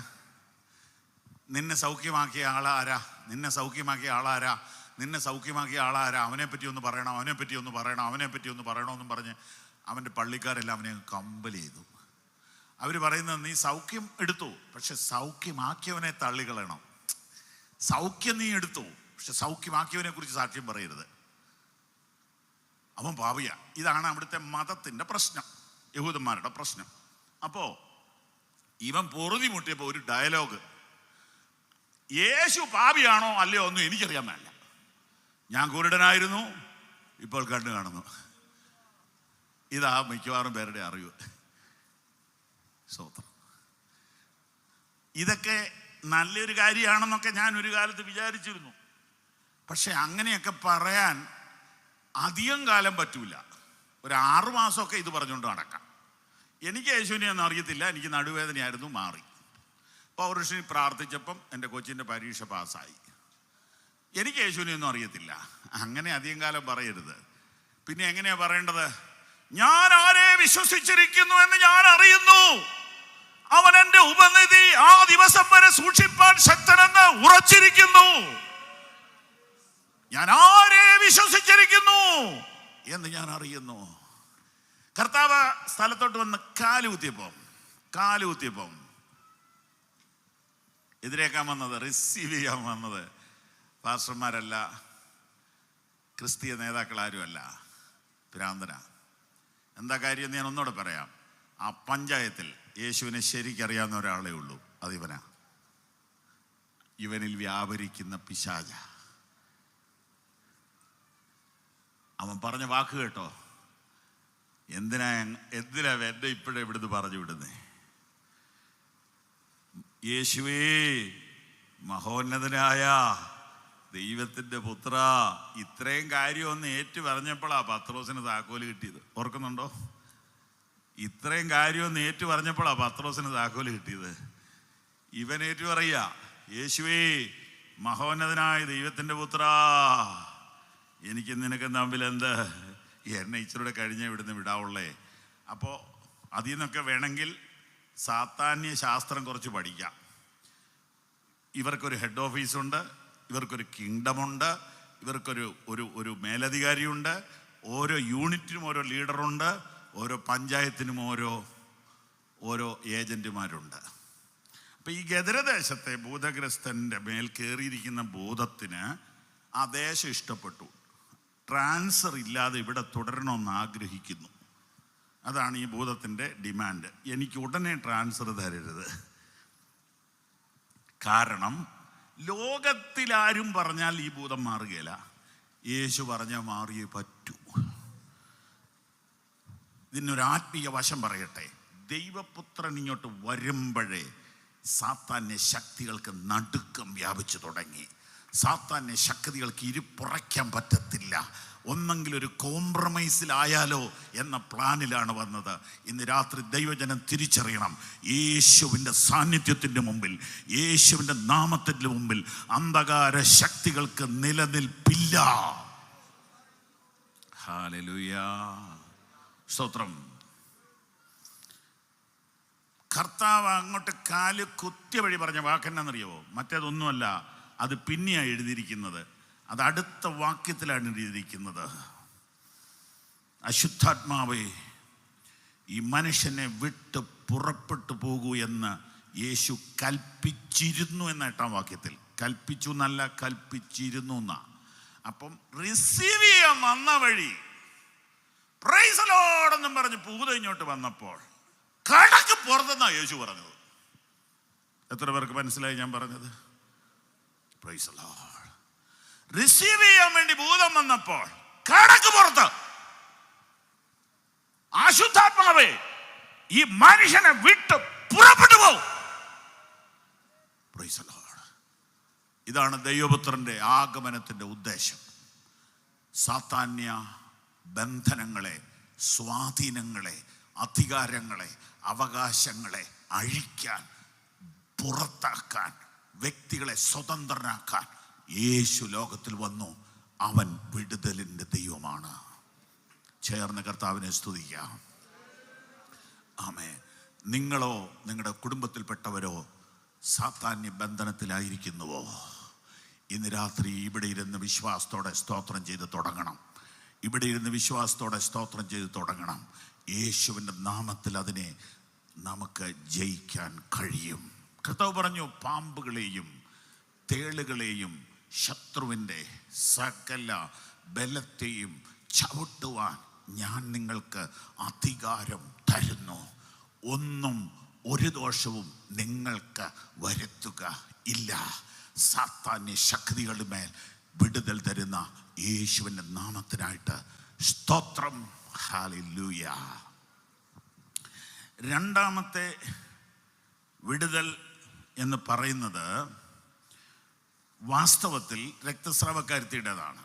നിന്നെ സൗഖ്യമാക്കിയ ആളാരാ, നിന്നെ സൗഖ്യമാക്കിയ ആളാരാ, നിന്നെ സൗഖ്യമാക്കിയ ആളാരാ, അവനെപ്പറ്റി ഒന്ന് പറയണം, അവനെപ്പറ്റി ഒന്ന് പറയണം, അവനെപ്പറ്റി ഒന്ന് പറയണമെന്നും പറഞ്ഞ് അവൻ്റെ പള്ളിക്കാരെല്ലാം അവനെ കമ്പൽ ചെയ്തു. അവർ പറയുന്നത്, നീ സൗഖ്യം എടുത്തു, പക്ഷെ സൗഖ്യമാക്കിയവനെ തള്ളിക്കളയണം. സൗഖ്യം നീ എടുത്തു, പക്ഷെ സൗഖ്യമാക്കിയവനെ കുറിച്ച് സാക്ഷ്യം പറയരുത്. അവൻ പാപിയ. ഇതാണ് അവിടുത്തെ മതത്തിൻ്റെ പ്രശ്നം, യഹൂദന്മാരുടെ പ്രശ്നം. അപ്പോൾ ഇവൻ പൊറുതി മുട്ടിയപ്പോൾ ഒരു ഡയലോഗ്, യേശു പാപിയാണോ അല്ലയോ ഒന്നും എനിക്കറിയാൻ മേല, ഞാൻ കുരുടനായിരുന്നു, ഇപ്പോൾ കണ്ണു കാണുന്നു. ഇതാ മിക്കവാറും പേരുടെ അറിവ്. സ്തോത്രം. ഇതൊക്കെ നല്ലൊരു കാര്യമാണെന്നൊക്കെ ഞാൻ ഒരു കാലത്ത് വിചാരിച്ചിരുന്നു. പക്ഷെ അങ്ങനെയൊക്കെ പറയാൻ അധികം കാലം പറ്റൂല. ഒരു 6 മാസമൊക്കെ ഇത് പറഞ്ഞുകൊണ്ട് നടക്കാം. എനിക്ക് യേശുവിനെ ഒന്നും അറിയത്തില്ല, എനിക്ക് നടുവേദനയായിരുന്നു, മാറി. പൗരുഷനി പ്രാർത്ഥിച്ചപ്പം എൻ്റെ കൊച്ചിൻ്റെ പരീക്ഷ പാസ്സായി. എനിക്ക് യേശുവിനെ ഒന്നും അറിയത്തില്ല. അങ്ങനെ അധികം കാലം പറയരുത്. പിന്നെ എങ്ങനെയാ പറയേണ്ടത്? ഞാൻ ആരെ വിശ്വസിച്ചിരിക്കുന്നു എന്ന് ഞാൻ അറിയുന്നു, അവൻ എൻ്റെ ഉപനിധി ആ ദിവസം വരെ സൂക്ഷിപ്പാൻ ശക്തനെന്ന് ഉറച്ചിരിക്കുന്നു. ഞാൻ ആരെ വിശ്വസിച്ചിരിക്കുന്നു എന്ന് ഞാൻ അറിയുന്നു. കർത്താവ് സ്ഥലത്തോട്ട് വന്ന് കാലുകുത്തിയപ്പം എതിരേക്കാൻ വന്നത്, റിസീവ് ചെയ്യാൻ വന്നത് പാസ്റ്റർമാരല്ല, ക്രിസ്തീയ നേതാക്കളാരുമല്ല, ഭ്രാന്തന. എന്താ കാര്യം ഞാൻ ഒന്നുകൂടെ പറയാം. ആ പഞ്ചായത്തിൽ യേശുവിനെ ശരിക്കറിയാവുന്ന ഒരാളേ ഉള്ളൂ, അതിവനാ. ഇവനിൽ വ്യാപരിക്കുന്ന പിശാച. അവൻ പറഞ്ഞ വാക്ക് കേട്ടോ, എന്തിനാ എന്നെ ഇപ്പോഴേ ഇവിടുന്ന് പറഞ്ഞു വിടുന്നേ? യേശുവേ, മഹോന്നതനായ ദൈവത്തിൻ്റെ പുത്ര, ഇത്രയും കാര്യമൊന്ന് ഏറ്റു പറഞ്ഞപ്പോഴാ പത്രോസിന് താക്കോല് കിട്ടിയത്. ഓർക്കുന്നുണ്ടോ? ഇത്രയും കാര്യമൊന്ന് ഏറ്റു പറഞ്ഞപ്പോഴാ പത്രോസിന് താക്കോല് കിട്ടിയത്. ഇവൻ ഏറ്റു പറയുക, യേശുവേ, മഹോന്നതനായ ദൈവത്തിൻ്റെ പുത്ര, എനിക്ക് നിനക്ക് തമ്മിൽ എന്ത്? എന്നെ ഇച്ചിരൂടെ കഴിഞ്ഞേ ഇവിടുന്ന് വിടാവുള്ളേ. അപ്പോൾ അതിൽ നിന്നൊക്കെ വേണമെങ്കിൽ സാത്താന്യ ശാസ്ത്രം കുറച്ച് പഠിക്കാം. ഇവർക്കൊരു ഹെഡ് ഓഫീസുണ്ട്, ഇവർക്കൊരു കിങ്ഡമുണ്ട്, ഇവർക്കൊരു ഒരു മേലധികാരിയുണ്ട്, ഓരോ യൂണിറ്റിനും ഓരോ ലീഡറുണ്ട്, ഓരോ പഞ്ചായത്തിനും ഓരോ ഏജന്റുമാരുണ്ട്. അപ്പം ഈ ഗദരദേശത്തെ ഭൂതഗ്രസ്തൻ്റെ മേൽ കയറിയിരിക്കുന്ന ഭൂതത്തിന് ആ ദേശം ഇഷ്ടപ്പെട്ടു. ട്രാൻസ്ഫർ ഇല്ലാതെ ഇവിടെ തുടരണമെന്ന് ആഗ്രഹിക്കുന്നു. അതാണ് ഈ ഭൂതത്തിൻ്റെ ഡിമാൻഡ്. എനിക്ക് ഉടനെ ട്രാൻസ്ഫർ തരരുത്. കാരണം ലോകത്തിലാരും പറഞ്ഞാൽ ഈ ഭൂതം മാറുകയില്ല, യേശു പറഞ്ഞാൽ മാറിയേ പറ്റൂ. ഇതിനൊരു ആത്മീയ വശം പറയട്ടെ. ദൈവപുത്രൻ ഇങ്ങോട്ട് വരുമ്പോഴേ സാത്താന്യ ശക്തികൾക്ക് നടുക്കം വ്യാപിച്ചു തുടങ്ങി. സാത്താന്യ ശക്തികൾക്ക് ഇരുപ്പുറയ്ക്കാൻ പറ്റത്തില്ല. ഒന്നെങ്കിലും ഒരു കോംപ്രമൈസിലായാലോ എന്ന പ്ലാനിലാണ് വന്നത്. ഇന്ന് രാത്രി ദൈവജനം തിരിച്ചറിയണം, യേശുവിൻ്റെ സാന്നിധ്യത്തിൻ്റെ മുമ്പിൽ, യേശുവിൻ്റെ നാമത്തിൻ്റെ മുമ്പിൽ അന്ധകാര ശക്തികൾക്ക് നിലനിൽപ്പില്ല. ഹല്ലേലൂയ, സ്തോത്രം. കർത്താവ് അങ്ങോട്ട് കാല് കുത്തിയ വഴി പറഞ്ഞ വാക്കെന്നറിയോ? മറ്റേതൊന്നുമല്ല, അത് പിന്നെയാണ് എഴുതിയിരിക്കുന്നത്. അത് അടുത്ത വാക്യത്തിലാണ് എഴുതിയിരിക്കുന്നത്. അശുദ്ധാത്മാവേ, ഈ മനുഷ്യനെ വിട്ട് പുറപ്പെട്ടു പോകൂ എന്ന് യേശു കൽപ്പിച്ചിരുന്നു എന്ന 8-ാം വാക്യത്തിൽ. കൽപ്പിച്ചു എന്നല്ല, കൽപ്പിച്ചിരുന്നു എന്നാ. അപ്പം റിസീവ് ചെയ്യാൻ വന്ന വഴി പ്രൈസ് ദി ലോർഡ് എന്നും പറഞ്ഞ് പൂത ഇങ്ങോട്ട് വന്നപ്പോൾ കടക്ക് പുറത്തെന്നാ യേശു പറഞ്ഞത്. എത്ര പേർക്ക് മനസ്സിലായി ഞാൻ പറഞ്ഞത്? Price the Lord. റിസീവ് ചെയ്യാൻ വേണ്ടി ഭൂതം വന്നപ്പോൾ കടക്ക് പുറത്ത്. അശുദ്ധാത്മാവേ, ഈ മനുഷ്യനെ വിട്ട് പുറപ്പെട്ടു പോകും. Price the Lord. ഇതാണ് ദൈവപുത്രന്റെ ആഗമനത്തിന്റെ ഉദ്ദേശം. സാത്താന്യ ബന്ധനങ്ങളെ, സ്വാധീനങ്ങളെ, അധികാരങ്ങളെ, അവകാശങ്ങളെ അഴിക്കാൻ, പുറത്താക്കാൻ, വ്യക്തികളെ സ്വതന്ത്രനാക്കാൻ യേശു ലോകത്തിൽ വന്നു. അവൻ വിടുതലിന്റെ ദൈവമാണ്. ചേർന്ന് കർത്താവിനെ സ്തുതിക്കാം. ആമേൻ. നിങ്ങളോ നിങ്ങളുടെ കുടുംബത്തിൽപ്പെട്ടവരോ സാത്താന്യ ബന്ധനത്തിലായിരിക്കുന്നുവോ? ഇന്ന് രാത്രി ഇവിടെ ഇരുന്ന് വിശ്വാസത്തോടെ സ്തോത്രം ചെയ്ത് തുടങ്ങണം. ഇവിടെ ഇരുന്ന് വിശ്വാസത്തോടെ സ്തോത്രം ചെയ്ത് തുടങ്ങണം. യേശുവിൻ്റെ നാമത്തിൽ അതിനെ നമുക്ക് ജയിക്കാൻ കഴിയും. കർത്താവ് പറഞ്ഞു, പാമ്പുകളെയും തേളുകളെയും ശത്രുവിൻ്റെ സകല ബലത്തെയും ചവിട്ടുവാൻ ഞാൻ നിങ്ങൾക്ക് അധികാരം തരുന്നു. ഒന്നും ഒരു ദോഷവും നിങ്ങൾക്ക് വരുത്തുക ഇല്ല. സാത്താന്യ ശക്തികളുടെ മേൽ വിടുതൽ തരുന്ന യേശുവിൻ്റെ നാമത്തിനായിട്ട് സ്തോത്രം. ഹല്ലേലൂയ. രണ്ടാമത്തെ വിടുതൽ എന്ന് പറയുന്നത് വാസ്തവത്തിൽ രക്തസ്രാവക്കാരത്തിയുടേതാണ്.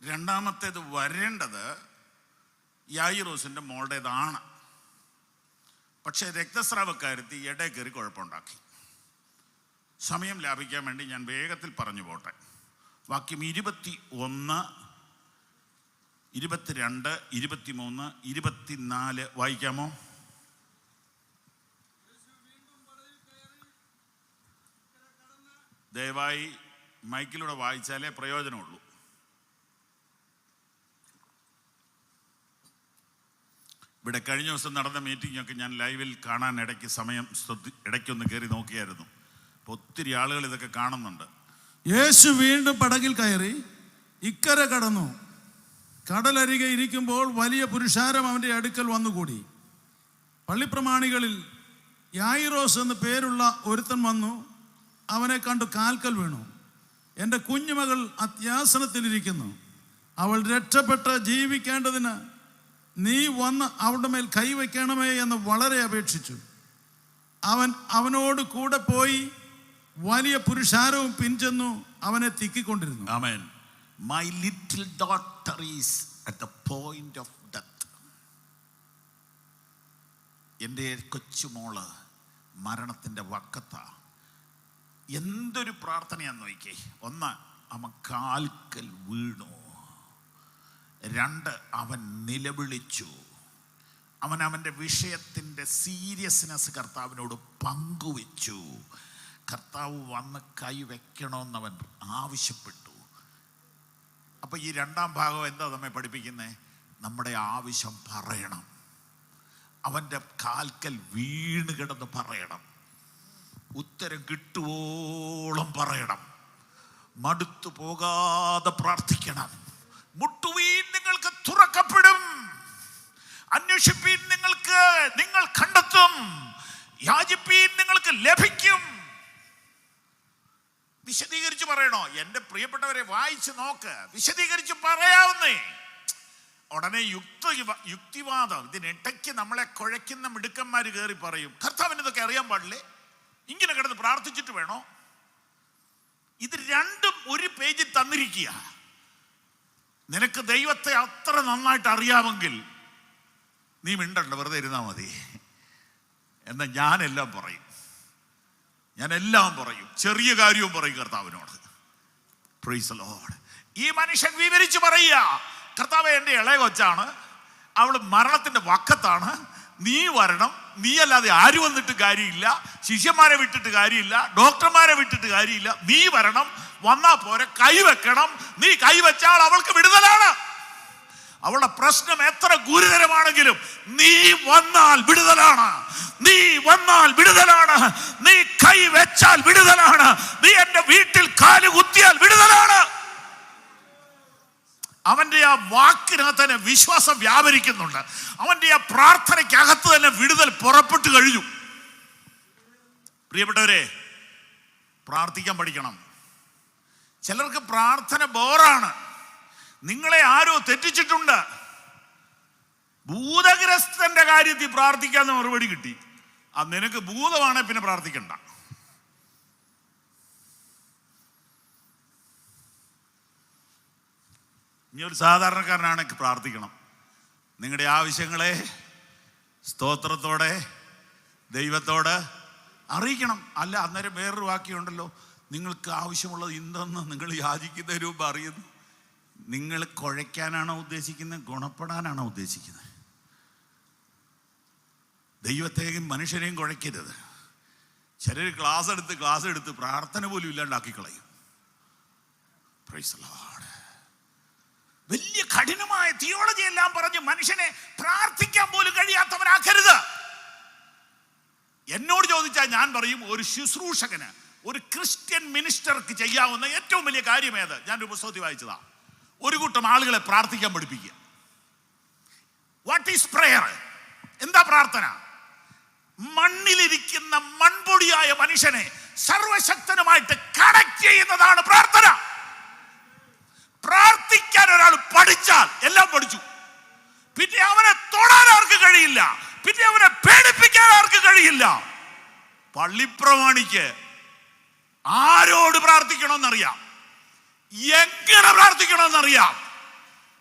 രണ്ടാമത്തേത് വരേണ്ടത് യായിറോസിൻ്റെ മോളുടേതാണ്. പക്ഷേ രക്തസ്രാവക്കാരത്തി ഇടയിൽ കയറി കുഴപ്പമുണ്ടാക്കി. സമയം ലാഭിക്കാൻ വേണ്ടി ഞാൻ വേഗത്തിൽ പറഞ്ഞു പോട്ടെ. വാക്യം 21, 22, 23, 24 വായിക്കാമോ? ദയവായി മൈക്കിലൂടെ വായിച്ചാലേ പ്രയോജനമുള്ളൂ. ഇവിടെ കഴിഞ്ഞ ദിവസം നടന്ന മീറ്റിംഗൊക്കെ ഞാൻ ലൈവിൽ കാണാൻ ഇടയ്ക്ക് ഇടയ്ക്കൊന്ന് കയറി നോക്കിയായിരുന്നു. അപ്പോൾ ഒത്തിരി ആളുകൾ ഇതൊക്കെ കാണുന്നുണ്ട്. യേശു വീണ്ടും പടകിൽ കയറി ഇക്കരെ കടന്നു. കടലരികെ ഇരിക്കുമ്പോൾ വലിയ പുരുഷാരം അവൻ്റെ അടുക്കൽ വന്നുകൂടി. പള്ളിപ്രമാണികളിൽ യായിറോസ് എന്ന് പേരുള്ള ഒരുത്തൻ വന്നു അവനെ കണ്ടു കാൽക്കൽ വീണു. എൻ്റെ കുഞ്ഞുമകൾ അത്യാസനത്തിലിരിക്കുന്നു, അവൾ രക്ഷപ്പെട്ട് ജീവിക്കേണ്ടതിന് നീ വന്ന് അവളുടെ മേൽ കൈവയ്ക്കണമേ എന്ന് വളരെ അപേക്ഷിച്ചു. അവനോട് കൂടെ പോയി വലിയ പുരുഷാരവും പിൻചെന്നു അവനെ തിക്കിക്കൊണ്ടിരുന്നു. ആമേൻ. My little daughter is at the point of death. എൻ്റെ കൊച്ചുമോള് മരണത്തിൻ്റെ വക്കത്താ. എന്തൊരു പ്രാർത്ഥനയാന്ന് നോക്കിക്കേ. ഒന്ന്, അവൻ കാൽക്കൽ വീണു. രണ്ട്, അവൻ നിലവിളിച്ചു. അവൻ്റെ വിഷയത്തിൻ്റെ സീരിയസ്നെസ് കർത്താവിനോട് പങ്കുവെച്ചു. കർത്താവ് വന്ന് കൈവെക്കണമെന്നവൻ ആവശ്യപ്പെട്ടു. അപ്പം ഈ രണ്ടാം ഭാഗം എന്താ നമ്മെ പഠിപ്പിക്കുന്നത്? നമ്മുടെ ആവശ്യം പറയണം. അവൻ്റെ കാൽക്കൽ വീണ് കിടന്ന് പറയണം. ഉത്തരം കിട്ടുവോളം പറയണം. മടുത്തു പോകാതെ പ്രാർത്ഥിക്കണം. മുട്ടുവീൻ, നിങ്ങൾക്ക് തുറക്കപ്പെടും. അന്വേഷിപ്പീൻ, നിങ്ങൾ കണ്ടെത്തും. യാചിപ്പീൻ, നിങ്ങൾക്ക് ലഭിക്കും. വിശദീകരിച്ച് പറയണോ? എൻ്റെ പ്രിയപ്പെട്ടവരെ വായിച്ച് നോക്ക്. വിശദീകരിച്ച് പറയാവുന്നേ. ഉടനെ യുക്തിവാദം, ഇതിനിടയ്ക്ക് നമ്മളെ കുഴയ്ക്കുന്ന മിടുക്കന്മാർ കയറി പറയും, കർത്താവിന് ഇതൊക്കെ അറിയാൻ പാടില്ലേ, ഇങ്ങനെ കിടന്ന് പ്രാർത്ഥിച്ചിട്ട് വേണോ? ഇത് രണ്ടും ഒരു പേജിൽ തന്നിരിക്കുക. നിനക്ക് ദൈവത്തെ അത്ര നന്നായിട്ട് അറിയാമെങ്കിൽ നീ മിണ്ടണ്ട, വെറുതെ ഇരുന്നാൽ മതി. എന്നാൽ ഞാനെല്ലാം പറയും. ചെറിയ കാര്യവും പറയും കർത്താവിനോട്. Price the Lord. ഈ മനുഷ്യൻ വിവരിച്ച് പറയുക, കർത്താവേ, എൻ്റെ ഇളയ കൊച്ചാണ്, അവൾ മരണത്തിൻ്റെ വക്കത്താണ്, നീ വരണം. നീ അല്ലാതെ ആര് വന്നിട്ട് കാര്യമില്ല, ശിഷ്യന്മാരെ വിട്ടിട്ട് കാര്യമില്ല, ഡോക്ടർമാരെ വിട്ടിട്ട് കാര്യമില്ല, നീ വരണം. വന്നാ പോരെ, കൈവെക്കണം. നീ കൈവച്ചാൽ അവൾക്ക് വിടുതലാണ്. അവളുടെ പ്രശ്നം എത്ര ഗുരുതരമാണെങ്കിലും നീ വന്നാൽ വിടുതലാണ്, നീ വന്നാൽ വിടുതലാണ്, നീ കൈ വെച്ചാൽ വിടുതലാണ്, നീ എന്റെ വീട്ടിൽ കാല് കുത്തിയാൽ വിടുതലാണ്. അവന്റെ ആ വാക്കിനകത്ത് തന്നെ വിശ്വാസം വ്യാപരിക്കുന്നുണ്ട്. അവന്റെ ആ പ്രാർത്ഥനയ്ക്കകത്ത് തന്നെ വിടുതൽ പുറപ്പെട്ടു കഴിഞ്ഞു. പ്രിയപ്പെട്ടവരെ, പ്രാർത്ഥിക്കാൻ പഠിക്കണം. ചിലർക്ക് പ്രാർത്ഥന ബോറാണ്. നിങ്ങളെ ആരോ തെറ്റിച്ചിട്ടുണ്ട്. ഭൂതഗ്രസ്തന്റെ കാര്യത്തിൽ പ്രാർത്ഥിക്കാന്ന് മറുപടി കിട്ടി. അത് നിനക്ക് ഭൂതമാണെ പിന്നെ പ്രാർത്ഥിക്കണ്ട. ഇനി ഒരു സാധാരണക്കാരനാണെങ്കിൽ പ്രാർത്ഥിക്കണം. നിങ്ങളുടെ ആവശ്യങ്ങളെ സ്തോത്രത്തോടെ ദൈവത്തോട് അറിയിക്കണം. അല്ല, അന്നേരം വേറൊരു വാക്യമുണ്ടല്ലോ, നിങ്ങൾക്ക് ആവശ്യമുള്ളത് എന്തെന്ന് നിങ്ങൾ യാചിക്കുന്നതിന് മുമ്പ് അറിയുന്നു. നിങ്ങൾ കുഴയ്ക്കാനാണോ ഉദ്ദേശിക്കുന്നത്, ഗുണപ്പെടാനാണോ ഉദ്ദേശിക്കുന്നത്? ദൈവത്തെയും മനുഷ്യരെയും കുഴയ്ക്കരുത്. ചിലർ ക്ലാസ് എടുത്ത് പ്രാർത്ഥന പോലും ഇല്ലാണ്ടാക്കി കളയും. Price the Lord. വലിയ കഠിനമായ തിയോളജി എല്ലാം പറഞ്ഞ് മനുഷ്യനെ പ്രാർത്ഥിക്കാൻ പോലും കഴിയാത്തവനാക്കരുത്. എന്നോട് ചോദിച്ചാൽ ഞാൻ പറയും, ഒരു ശുശ്രൂഷകന്, ഒരു ക്രിസ്ത്യൻ മിനിസ്റ്റർക്ക് ചെയ്യാവുന്ന ഏറ്റവും വലിയ കാര്യം ഏത്? ഞാനൊരു പുസ്തകത്തിൽ വായിച്ചതാ. ഒരു കൂട്ടം ആളുകളെ പ്രാർത്ഥിക്കാൻ പഠിപ്പിക്കുക. What is prayer? എന്താ പ്രാർത്ഥന? മണ്ണിലിരിക്കുന്ന മൺപൊടിയായ മനുഷ്യനെ സർവശക്തനുമായിട്ട് കണക്ട് ചെയ്യുന്നതാണ് പ്രാർത്ഥന. പ്രാർത്ഥിക്കാൻ ഒരാൾ പഠിച്ചാൽ എല്ലാം പഠിച്ചു. പിന്നെ അവനെ തൊടാൻ ആർക്ക് കഴിയില്ല, പിന്നെ അവനെ പേടിപ്പിക്കാൻ ആർക്ക് കഴിയില്ല. പള്ളിപ്രമാണിക്ക് ആരോട് പ്രാർത്ഥിക്കണമെന്നറിയാം, എങ്ങനെ പ്രാർത്ഥിക്കണമെന്നറിയാം,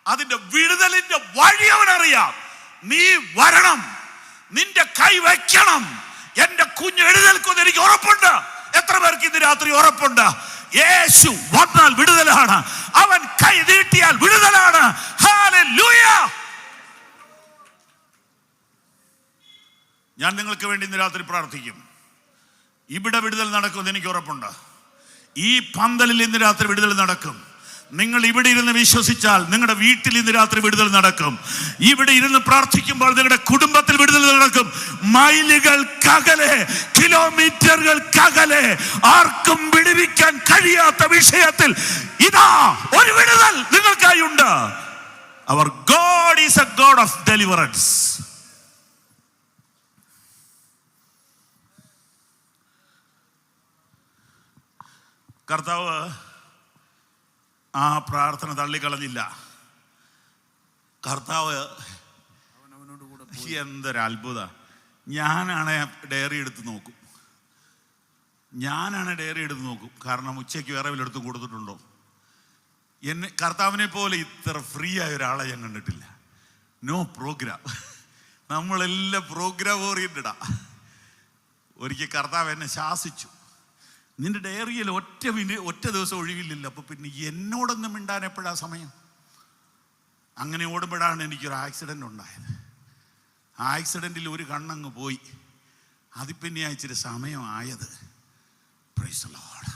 അതിന്റെ വിടുതലിന്റെ വഴി അവനറിയാം. നീ വരണം, നിന്റെ കൈ വയ്ക്കണം, എന്റെ കുഞ്ഞ് എഴുന്നേൽക്കുമെന്ന് എനിക്ക് ഉറപ്പുണ്ട്. എത്ര പേർക്ക് ഇന്ന് രാത്രി ഉറപ്പുണ്ട്? യേശു വന്നാൽ വിടുതലാണ്, അവൻ കൈ നീട്ടിയാൽ വിടുതലാണ്. ഹല്ലേലൂയ. ഞാൻ നിങ്ങൾക്ക് വേണ്ടി ഇന്ന് രാത്രി പ്രാർത്ഥിക്കും. ഇവിടെ വിടുതൽ നടക്കുമെന്ന് എനിക്ക് ഉറപ്പുണ്ട്. ഈ പന്തലിൽ ഇന്ന് രാത്രി വിടുതൽ നടക്കും. നിങ്ങൾ ഇവിടെ ഇരുന്ന് വിശ്വസിച്ചാൽ നിങ്ങളുടെ വീട്ടിൽ ഇന്ന് രാത്രി വിടുതൽ നടക്കും. ഇവിടെ ഇരുന്ന് പ്രാർത്ഥിക്കുമ്പോൾ നിങ്ങളുടെ കുടുംബത്തിൽ വിടുതൽ നടക്കും. മൈലുകൾക്കകലെ, കിലോമീറ്ററുകൾക്കകലെ ആർക്കും വിടുവിക്കാൻ കഴിയാത്ത വിഷയത്തിൽ ഇതാ ഒരു വിടുതൽ നിങ്ങൾക്കായി ഉണ്ട്. Our God is a God of deliverance. കർത്താവ് ആ പ്രാർത്ഥന തള്ളിക്കളഞ്ഞില്ല. കർത്താവ് എന്തൊരു അത്ഭുത. ഞാനാണ് ഡയറി എടുത്ത് നോക്കും. കാരണം ഉച്ചയ്ക്ക് വേറെ വല്ലയിടത്തും കൊടുത്തിട്ടുണ്ടോ? എന്നെ കർത്താവിനെ പോലെ ഇത്ര ഫ്രീ ആയ ഒരാളെ ഞാൻ കണ്ടിട്ടില്ല. No program. നമ്മളെല്ലാം പ്രോഗ്രാം ഓറിയന്റഡാ. ഒരിക്കൽ കർത്താവ് എന്നെ ശാസിച്ചു, നിന്റെ ഡയറിയിൽ ഒറ്റ ദിവസം ഒഴിവില്ലല്ലോ, അപ്പൊ പിന്നെ എന്നോടൊന്നും മിണ്ടാൻ എപ്പോഴാ സമയം? അങ്ങനെ ഓടുമ്പോഴാണ് എനിക്കൊരു ആക്സിഡന്റ് ഉണ്ടായത്. ആ ആക്സിഡന്റിൽ ഒരു കണ്ണങ്ങ് പോയി. അതിൽ പിന്നെ ഇച്ചിരി സമയമായത്. Praise the lord.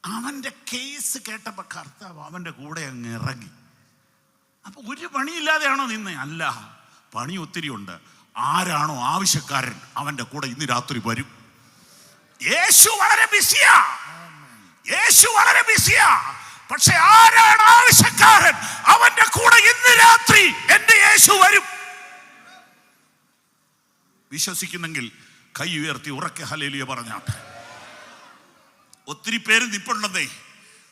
അവന്റെ കേസ് കേട്ടപ്പോ കർത്താവ് അവന്റെ കൂടെ അങ്ങ് ഇറങ്ങി. അപ്പൊ ഒരു പണിയില്ലാതെയാണോ നിന്നെ? അല്ല, പണി ഒത്തിരി ഉണ്ട്. ആരാണോ ആവശ്യക്കാരൻ അവന്റെ കൂടെ ഇന്ന് രാത്രി വരും. യേശു വളരെ ബിസിയാ. പക്ഷെ ആരാണ് ആവശ്യക്കാരൻ അവന്റെ കൂടെ ഇന്ന് രാത്രി എന്റെ യേശു വരും. വിശ്വസിക്കുന്നെങ്കിൽ കൈ ഉയർത്തി ഉറക്കെ ഹല്ലേലൂയ പറഞ്ഞാട്ടെ. ഒത്തിരി പേര് നിപ്പുണ്ടെന്നേ,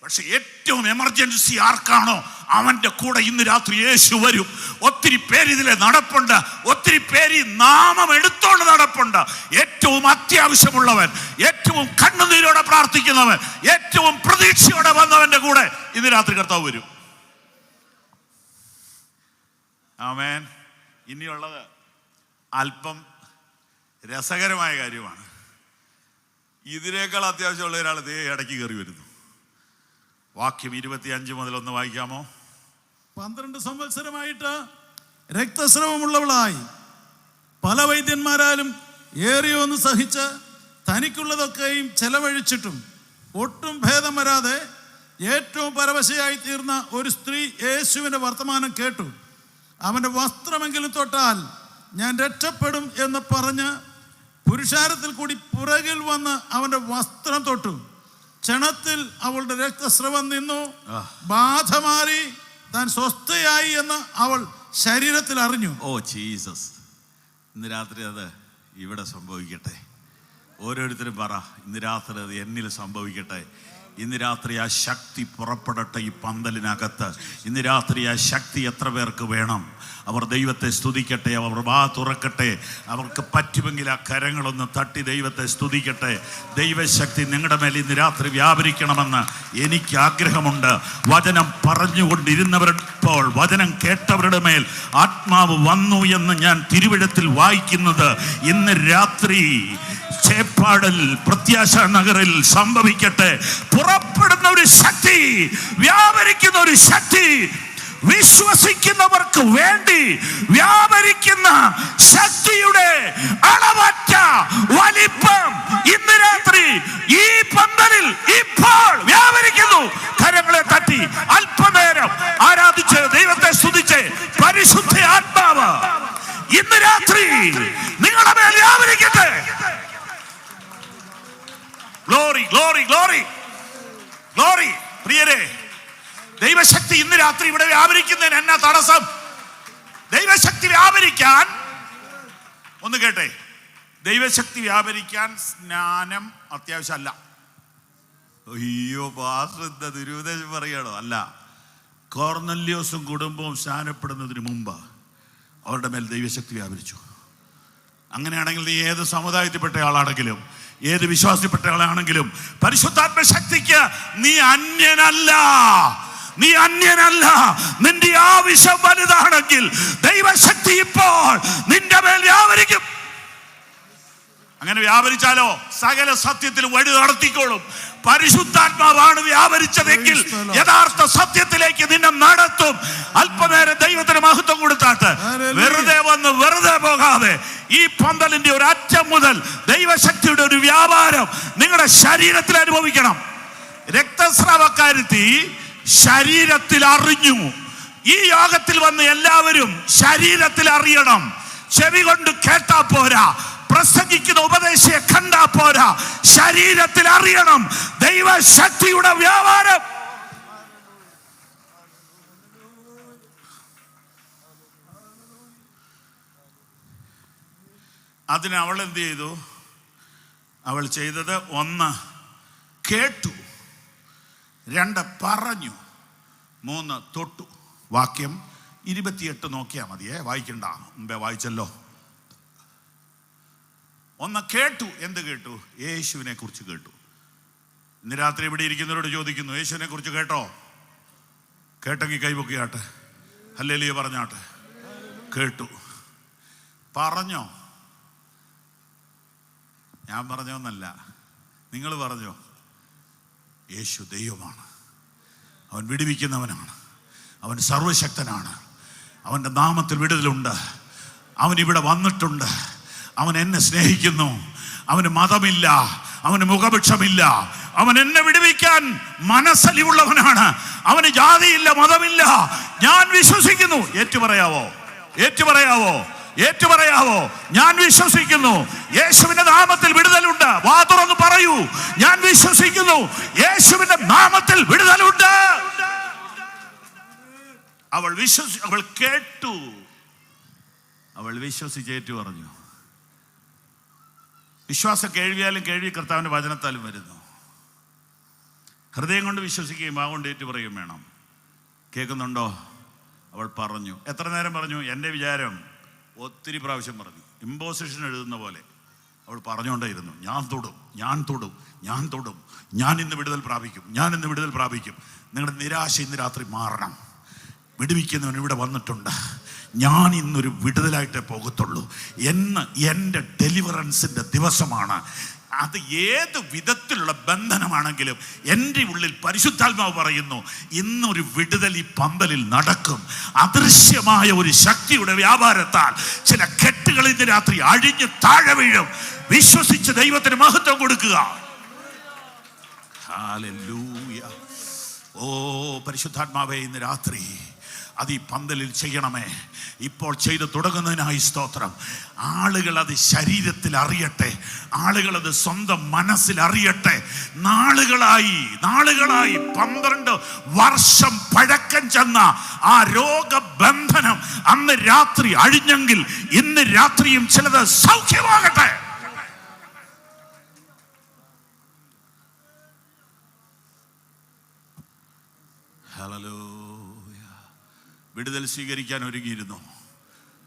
പക്ഷെ ഏറ്റവും എമർജൻസി ആർക്കാണോ അവന്റെ കൂടെ ഇന്ന് രാത്രി യേശു വരും. ഒത്തിരി പേര് ഇതിലെ നടപ്പുണ്ട്, ഒത്തിരി പേര് നാമം എടുത്തോണ്ട് നടപ്പുണ്ട്. ഏറ്റവും അത്യാവശ്യമുള്ളവൻ, ഏറ്റവും കണ്ണുനീരോടെ പ്രാർത്ഥിക്കുന്നവൻ, ഏറ്റവും പ്രതീക്ഷയോടെ വന്നവന്റെ കൂടെ ഇന്ന് രാത്രി കർത്താവ് വരും. ആമേൻ. ഇനിയുള്ളത് അല്പം രസകരമായ കാര്യമാണ്. ഇതിനേക്കാൾ അത്യാവശ്യമുള്ള ഒരാൾ ദേ ഇടയ്ക്ക് കയറി വരുന്നു. വാക്യം 25 മുതൽ ഒന്ന് വായിക്കാമോ? 12 സംവത്സരമായിട്ട് രക്തസ്രവമുള്ളവളായി പല വൈദ്യന്മാരാലും ഏറിയൊന്ന് സഹിച്ച് തനിക്കുള്ളതൊക്കെയും ചെലവഴിച്ചിട്ടും ഒട്ടും ഭേദം വരാതെ ഏറ്റവും പരവശയായി തീർന്ന ഒരു സ്ത്രീ യേശുവിൻ്റെ വർത്തമാനം കേട്ടു. അവൻ്റെ വസ്ത്രമെങ്കിലും തൊട്ടാൽ ഞാൻ രക്ഷപ്പെടും എന്ന് പറഞ്ഞ് പുരുഷാരത്തിൽ കൂടി പുറകിൽ വന്ന് അവൻ്റെ വസ്ത്രം തൊട്ടു. ക്ഷണത്തിൽ അവളുടെ രക്തസ്രവം നിന്നു, ബാധ മാറി, താൻ സ്വസ്ഥയായി എന്ന് അവൾ ശരീരത്തിൽ അറിഞ്ഞു. ഓ ജീസസ്, ഇന്ന് രാത്രി അത് ഇവിടെ സംഭവിക്കട്ടെ. ഓരോരുത്തരും പറ, ഇന്ന് രാത്രി അത് എന്നിൽ സംഭവിക്കട്ടെ. ഇന്ന് രാത്രി ആ ശക്തി പുറപ്പെടട്ടെ ഈ പന്തലിനകത്ത്. ഇന്ന് രാത്രി ആ ശക്തി എത്ര പേർക്ക് വേണം? അവർ ദൈവത്തെ സ്തുതിക്കട്ടെ, അവർ വാ തുറക്കട്ടെ. അവർക്ക് പറ്റുമെങ്കിൽ ആ കരങ്ങളൊന്ന് തട്ടി ദൈവത്തെ സ്തുതിക്കട്ടെ. ദൈവശക്തി നിങ്ങളുടെ മേൽ ഇന്ന് രാത്രി വ്യാപരിക്കണമെന്ന് എനിക്ക് ആഗ്രഹമുണ്ട്. വചനം പറഞ്ഞുകൊണ്ടിരുന്നവരിപ്പോൾ വചനം കേട്ടവരുടെ മേൽ ആത്മാവ് വന്നു എന്ന് ഞാൻ തിരുവെഴുത്തിൽ വായിക്കുന്നത് ഇന്ന് രാത്രി ചേപ്പാടൽ പ്രത്യാശ നഗറിൽ സംഭവിക്കട്ടെ. പുറപ്പെടുന്ന ഒരു ശക്തി, വ്യാപരിക്കുന്ന ഒരു ശക്തി, വിശ്വസിക്കുന്നവർക്ക് വേണ്ടി വ്യാപരിക്കുന്ന ശക്തിയുടെ അളവറ്റ വലിപ്പം ഇന്ന് രാത്രി ഈ പന്തലിൽ ഇപ്പോൾ വ്യാപരിക്കുന്നു. കരങ്ങളെ തട്ടി അല്പനേരം ആരാധിച്ച് ദൈവത്തെ സ്തുതിച്ച് പരിശുദ്ധ ആത്മാവ് ഇന്ന് രാത്രി നിങ്ങളുടെ മേൽ വ്യാപരിക്കട്ടെ. Glory glory glory glory. പ്രിയരെ, ദൈവശക്തി ഇന്ന് രാത്രി ഇവിടെ വ്യാപരിക്കുന്നതിന് എന്നാ തടസ്സം? ദൈവശക്തി വ്യാപരിക്കാൻ, ഒന്ന് കേട്ടെ, ദൈവശക്തി വ്യാപരിക്കാൻ സ്നാനം അത്യാവശ്യമല്ല. അയ്യോ പാസ്റ്റർ എന്താ ദുരുപദേശം പറയണോ? അല്ല, കോർന്നല്യോസും കുടുംബവും സ്നാനപ്പെടുന്നതിന് മുമ്പ് അവരുടെ മേൽ ദൈവശക്തി വ്യാപരിച്ചു. അങ്ങനെയാണെങ്കിൽ നീ ഏത് സമുദായത്തിൽപ്പെട്ട ആളാണെങ്കിലും ഏത് വിശ്വാസത്തിൽപ്പെട്ട ആളാണെങ്കിലും പരിശുദ്ധാത്മ ശക്തിക്ക് നീ അന്യനല്ല. നീ അന്യനല്ല. നിന്റെ ആവശ്യം വലുതാണെങ്കിൽ ദൈവശക്തി ഇപ്പോൾ നിന്റെ മേൽ വ്യാപരിക്കും. അങ്ങനെ വ്യാപരിച്ചാലോ സകല സത്യത്തിൽ വഴി നടത്തിക്കോളും. പരിശുദ്ധാത്മാവാണ് വ്യാപരിച്ചതെങ്കിൽ യഥാർത്ഥ സത്യത്തിലേക്ക് നിന്നെ നടത്തും. അല്പനേരം ദൈവത്തിന് മഹത്വം കൊടുത്താട്ട് വെറുതെ വന്ന് വെറുതെ പോകാതെ ഈ പന്തലിന്റെ ഒരു അറ്റം മുതൽ ദൈവശക്തിയുടെ ഒരു വ്യാപാരം നിങ്ങളുടെ ശരീരത്തിൽ അനുഭവിക്കണം. രക്തസ്രാവക്കാരത്തി ശരീരത്തിൽ അറിഞ്ഞു. ഈ യോഗത്തിൽ വന്ന് എല്ലാവരും ശരീരത്തിൽ അറിയണം. ചെവി കൊണ്ട് കേട്ടാ പോരാ, പ്രസംഗിക്കുന്ന ഉപദേശിയെ കണ്ടാ പോരാ, ശരീരത്തിൽ അറിയണം ദൈവശക്തിയുടെ വ്യാപാരം. അതിന് അവൾ എന്ത് ചെയ്തു? അവൾ ചെയ്തത് 1 കേട്ടു, 2 പറഞ്ഞു, 3 തൊട്ടു. വാക്യം 28 നോക്കിയാൽ മതിയേ, വായിക്കണ്ട, മുമ്പേ വായിച്ചല്ലോ. 1 കേട്ടു. എന്ത് കേട്ടു? യേശുവിനെ കുറിച്ച് കേട്ടു. ഇന്ന് രാത്രി ഇവിടെ ഇരിക്കുന്നവരോട് ചോദിക്കുന്നു, യേശുവിനെ കുറിച്ച് കേട്ടോ? കേട്ടെങ്കിൽ കൈപൊക്കിയാട്ടെ, ഹല്ലേലൂയ പറഞ്ഞാട്ടെ. കേട്ടു. പറഞ്ഞോ? ഞാൻ പറഞ്ഞോന്നല്ല, നിങ്ങൾ പറഞ്ഞോ? യേശു ദൈവമാണ്, അവൻ വിടുവിക്കുന്നവനാണ്, അവൻ സർവശക്തനാണ്, അവൻ്റെ നാമത്തിൽ വിടുതലുണ്ട്, അവൻ ഇവിടെ വന്നിട്ടുണ്ട്, അവൻ എന്നെ സ്നേഹിക്കുന്നു, അവന് മതമില്ല, അവന് മുഖപക്ഷമില്ല, അവൻ എന്നെ വിടുവിക്കാൻ മനസ്സലിവുള്ളവനാണ്, അവന് ജാതിയില്ല, മതമില്ല. ഞാൻ വിശ്വസിക്കുന്നു. ഏറ്റുപറയാവോ? ഏറ്റുപറയാവോ? ഏറ്റുപറയാവോ? ഞാൻ വിശ്വസിക്കുന്നു യേശുവിന്റെ നാമത്തിൽ വിടുതലുണ്ട്. വാ തുറന്ന് പറയൂ, ഞാൻ വിശ്വസിക്കുന്നു യേശുവിന്റെ നാമത്തിൽ വിടുതലുണ്ട്. അവൾ കേട്ടു, അവൾ വിശ്വസിച്ചേറ്റു പറഞ്ഞു. വിശ്വാസം കേൾവിയാലും കേൾവി കർത്താവിന്റെ വചനത്താലും വരുന്നു. ഹൃദയം കൊണ്ട് വിശ്വസിക്കുകയും വാ കൊണ്ട് ഏറ്റു പറയുകയും വേണം. കേൾക്കുന്നുണ്ടോ? അവൾ പറഞ്ഞു. എത്ര നേരം പറഞ്ഞു? എൻ്റെ വിചാരം ഒത്തിരി പ്രാവശ്യം പറഞ്ഞു. ഇമ്പോസിഷൻ എഴുതുന്ന പോലെ അവൾ പറഞ്ഞുകൊണ്ടേയിരുന്നു. ഞാൻ തൊടും, ഞാൻ തൊടും, ഞാൻ തൊടും, ഞാൻ ഇന്ന് വിടുതൽ പ്രാപിക്കും, ഞാൻ ഇന്ന് വിടുതൽ പ്രാപിക്കും. നിങ്ങളുടെ നിരാശ ഇന്ന് രാത്രി മാറണം. വിടുവിക്കുന്നവൻ ഇവിടെ വന്നിട്ടുണ്ട്. ഞാൻ ഇന്നൊരു വിടുതലായിട്ടേ പോകത്തുള്ളൂ. എൻ്റെ ഡെലിവറൻസിൻ്റെ ദിവസമാണ്. അത് ഏത് വിധത്തിലുള്ള ബന്ധനമാണെങ്കിലും എൻ്റെ ഉള്ളിൽ പരിശുദ്ധാത്മാവ് പറയുന്നു, ഇന്നൊരു വിടുതൽ ഈ പന്തലിൽ നടക്കും. അദൃശ്യമായ ഒരു ശക്തിയുടെ വ്യാപാരത്താൽ ചില കെട്ടുകൾ ഇന്ന് രാത്രി അഴിഞ്ഞ് താഴെ വീഴും. വിശ്വസിച്ച് ദൈവത്തിന് മഹത്വം കൊടുക്കുക. ഹല്ലേലൂയ. ഓ പരിശുദ്ധാത്മാവേ, ഇന്ന് രാത്രി അത് ഈ പന്തലിൽ ചെയ്യണമേ. ഇപ്പോൾ ചെയ്ത് തുടങ്ങുന്നതിനായി സ്തോത്രം. ആളുകൾ അത് ശരീരത്തിൽ അറിയട്ടെ, ആളുകൾ അത് സ്വന്തം മനസ്സിൽ അറിയട്ടെ. നാളുകളായി 12 വർഷം പഴക്കം ചെന്ന ആ രോഗബന്ധനം അന്ന് രാത്രി അഴിഞ്ഞെങ്കിൽ ഇന്ന് രാത്രിയും ചിലത് സൗഖ്യമാകട്ടെ. വിടുതൽ സ്വീകരിക്കാൻ ഒരുങ്ങിയിരുന്നു,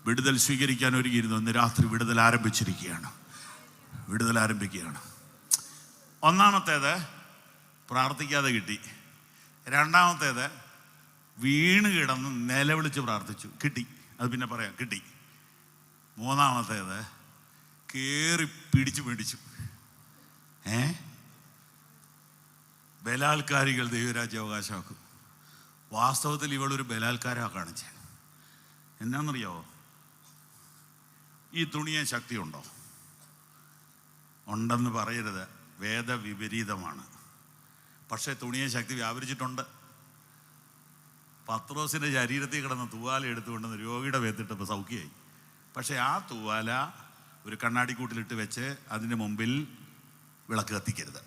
വിടുതൽ സ്വീകരിക്കാൻ ഒരുങ്ങിയിരുന്നു. ഇന്ന് രാത്രി വിടുതൽ ആരംഭിച്ചിരിക്കുകയാണ്, വിടുതൽ ആരംഭിക്കുകയാണ്. ഒന്നാമത്തേത് പ്രാർത്ഥിക്കാതെ കിട്ടി. രണ്ടാമത്തേത് വീണ് കിടന്ന് നിലവിളിച്ച് പ്രാർത്ഥിച്ചു, കിട്ടി. അത് പിന്നെ പറയാം, കിട്ടി. മൂന്നാമത്തേത് കേറി പിടിച്ചു മേടിച്ചു. ബലാത്കാരികൾ ദൈവരാജ്യം അവകാശമാക്കും. വാസ്തവത്തിൽ ഇവളൊരു ബലാത്കാരമാണ് കാണിച്ചത്. എന്നാന്നറിയാവോ? ഈ തുണിയെ ശക്തിയുണ്ടോ? ഉണ്ടെന്ന് പറയരുത്, വേദവിപരീതമാണ്. പക്ഷേ തുണിയെ ശക്തി വ്യാപരിച്ചിട്ടുണ്ട്. പത്രോസിൻ്റെ ശരീരത്തിൽ കിടന്ന തൂവാല എടുത്തുകൊണ്ടെന്ന് രോഗിയുടെ വേത്തിട്ടപ്പോൾ സൗഖ്യമായി. പക്ഷേ ആ തൂവാല ഒരു കണ്ണാടിക്കൂട്ടിലിട്ട് വെച്ച് അതിൻ്റെ മുമ്പിൽ വിളക്ക് കത്തിക്കരുത്.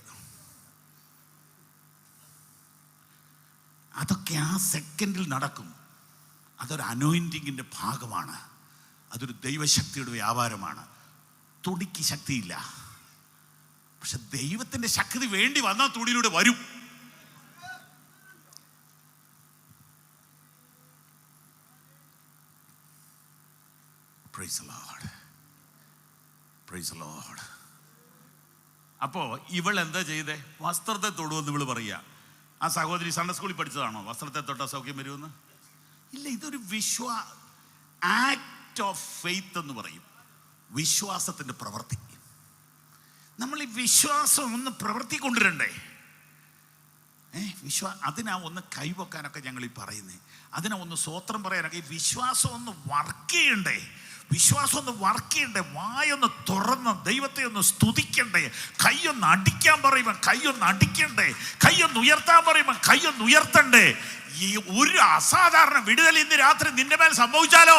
അതൊക്കെ ആ സെക്കൻഡിൽ നടക്കും. അതൊരു അനോയിൻറ്റിങ്ങിൻ്റെ ഭാഗമാണ്, അതൊരു ദൈവശക്തിയുടെ വ്യാപാരമാണ്. തുണിക്ക് ശക്തിയില്ല, പക്ഷെ ദൈവത്തിൻ്റെ ശക്തി വേണ്ടി വന്നാൽ തുണിയിലൂടെ വരും. Price the Lord, price the Lord. അപ്പോൾ ഇവൾ എന്താ ചെയ്തേ? വസ്ത്രത്തെ തൊടുമെന്ന് ഇവൾ പറയുക. ആ സഹോദരി സൺഡേ സ്കൂളിൽ പഠിച്ചതാണോ വസ്ത്രത്തെ തൊട്ടാൽ സൗഖ്യം വരുമെന്ന്? ഇല്ല, ഇതൊരു ആക്ട് ഓഫ് ഫെയ്ത്ത് എന്ന് പറയും, വിശ്വാസത്തിൻ്റെ പ്രവൃത്തി. നമ്മൾ ഈ വിശ്വാസം ഒന്ന് പ്രവൃത്തി കൊണ്ടുവരണ്ടേ? അതിനാ ഒന്ന് കൈവെക്കാനൊക്കെ ഞങ്ങൾ ഈ പറയുന്നേ, അതിനാ ഒന്ന് സ്വോത്രം പറയാനൊക്കെ. ഈ വിശ്വാസം ഒന്ന് വർക്ക് ചെയ്യണ്ടേ? വിശ്വാസം ഒന്ന് വർക്ക് ചെയ്യണ്ടേ? വായൊന്ന് തുറന്ന് ദൈവത്തെ ഒന്ന് സ്തുതിക്കണ്ടേ? കൈയൊന്ന് അടിക്കാൻ പറയുമ്പോൾ കൈയൊന്ന് അടിക്കണ്ടേ? കൈയൊന്ന് ഉയർത്താൻ പറയുമ്പോൾ കൈയൊന്ന് ഉയർത്തണ്ടേ? ഈ ഒരു അസാധാരണ വിടുതൽ ഇന്ന് രാത്രി നിന്റെ മേൽ സംഭവിച്ചാലോ?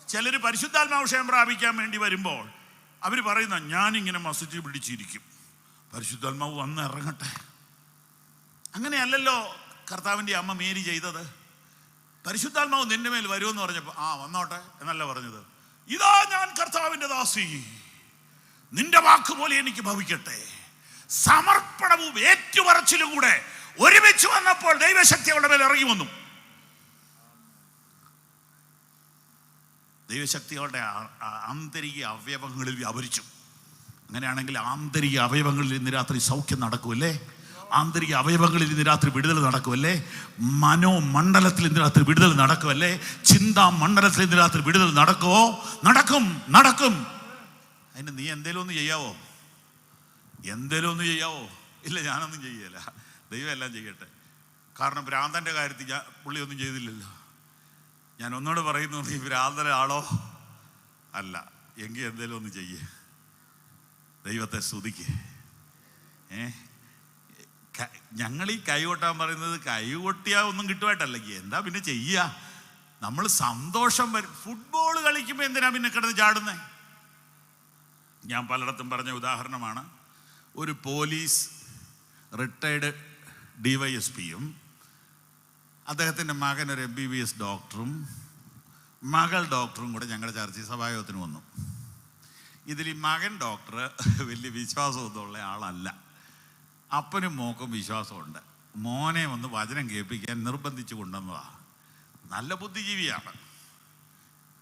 ചിലർ പരിശുദ്ധാത്മാവിഷയം പ്രാപിക്കാൻ വേണ്ടി വരുമ്പോൾ അവർ പറയുന്ന, ഞാനിങ്ങനെ മസിച്ച് പിടിച്ചിരിക്കും, പരിശുദ്ധാത്മാവ് വന്ന് ഇറങ്ങട്ടെ. അങ്ങനെയല്ലല്ലോ കർത്താവിൻ്റെ അമ്മ മേരി ചെയ്തത്. പരിശുദ്ധാത്മാവ് നിന്റെ മേൽ വരുമെന്ന് പറഞ്ഞപ്പോൾ വന്നോട്ടെ എന്നല്ല പറഞ്ഞത്. ഇതാ ഞാൻ കർത്താവിൻ്റെ ദാസി, നിന്റെ വാക്കുപോലെ എനിക്ക് ഭവിക്കട്ടെ. സമർപ്പണവും ഏറ്റുപറച്ചിലും കൂടെ ഒരുമിച്ച് വന്നപ്പോൾ ദൈവശക്തി അവളുടെ മേൽ ഇറങ്ങി വന്നു. ദൈവശക്തി അവളുടെ ആന്തരിക അവയവങ്ങളിൽ വ്യാപരിച്ചു. അങ്ങനെയാണെങ്കിൽ ആന്തരിക അവയവങ്ങളിൽ ഇന്ന് രാത്രി സൗഖ്യം നടക്കുമല്ലേ? ആന്തരിക അവയവങ്ങളിൽ ഇന്ന് രാത്രി വിടുതൽ നടക്കുമല്ലേ? മനോമണ്ഡലത്തിൽ ഇന്ന് രാത്രി വിടുതൽ നടക്കുമല്ലേ? ചിന്താ മണ്ഡലത്തിൽ ഇന്ന് രാത്രി വിടുതൽ നടക്കുമോ? നടക്കും. അതിന് നീ എന്തേലും ഒന്ന് ചെയ്യാവോ? ഇല്ല, ഞാനൊന്നും ചെയ്യല. ദൈവം എല്ലാം ചെയ്യട്ടെ. കാരണം ഭ്രാന്തൻ്റെ കാര്യത്തിൽ പുള്ളി ഒന്നും ചെയ്തില്ലല്ലോ. ഞാൻ ഒന്നുകൂടെ പറയുന്നു, നീ ഭ്രാന്തനാണോ? അല്ല എങ്കിൽ എന്തേലും ഒന്ന് ചെയ്യേ, ദൈവത്തെ സ്തുതിക്ക്. ഞങ്ങൾ ഈ കൈ കൊട്ടാൻ പറയുന്നത് കൈ കൊട്ടിയാൽ ഒന്നും കിട്ടുമായിട്ടല്ല, എന്താ പിന്നെ ചെയ്യുക? നമ്മൾ സന്തോഷം വരും. ഫുട്ബോൾ കളിക്കുമ്പോൾ എന്തിനാ പിന്നെ കിടന്ന് ചാടുന്നേ? ഞാൻ പലയിടത്തും പറഞ്ഞ ഉദാഹരണമാണ്. ഒരു പോലീസ് റിട്ടയർഡ് DYSPയും അദ്ദേഹത്തിൻ്റെ മകൻ ഒരു MBBS ഡോക്ടറും മകൾ ഡോക്ടറും കൂടെ ഞങ്ങളുടെ ചർച്ചയിൽ സഭായോഗത്തിന് വന്നു. ഇതിൽ ഈ മകൻ ഡോക്ടർ വലിയ വിശ്വാസമൊന്നുമുള്ള ആളല്ല. അപ്പനും മോക്കും വിശ്വാസമുണ്ട്. മോനെ ഒന്ന് വചനം കേൾപ്പിക്കാൻ നിർബന്ധിച്ചു കൊണ്ടുവന്നതാണ്. നല്ല ബുദ്ധിജീവിയാണ്,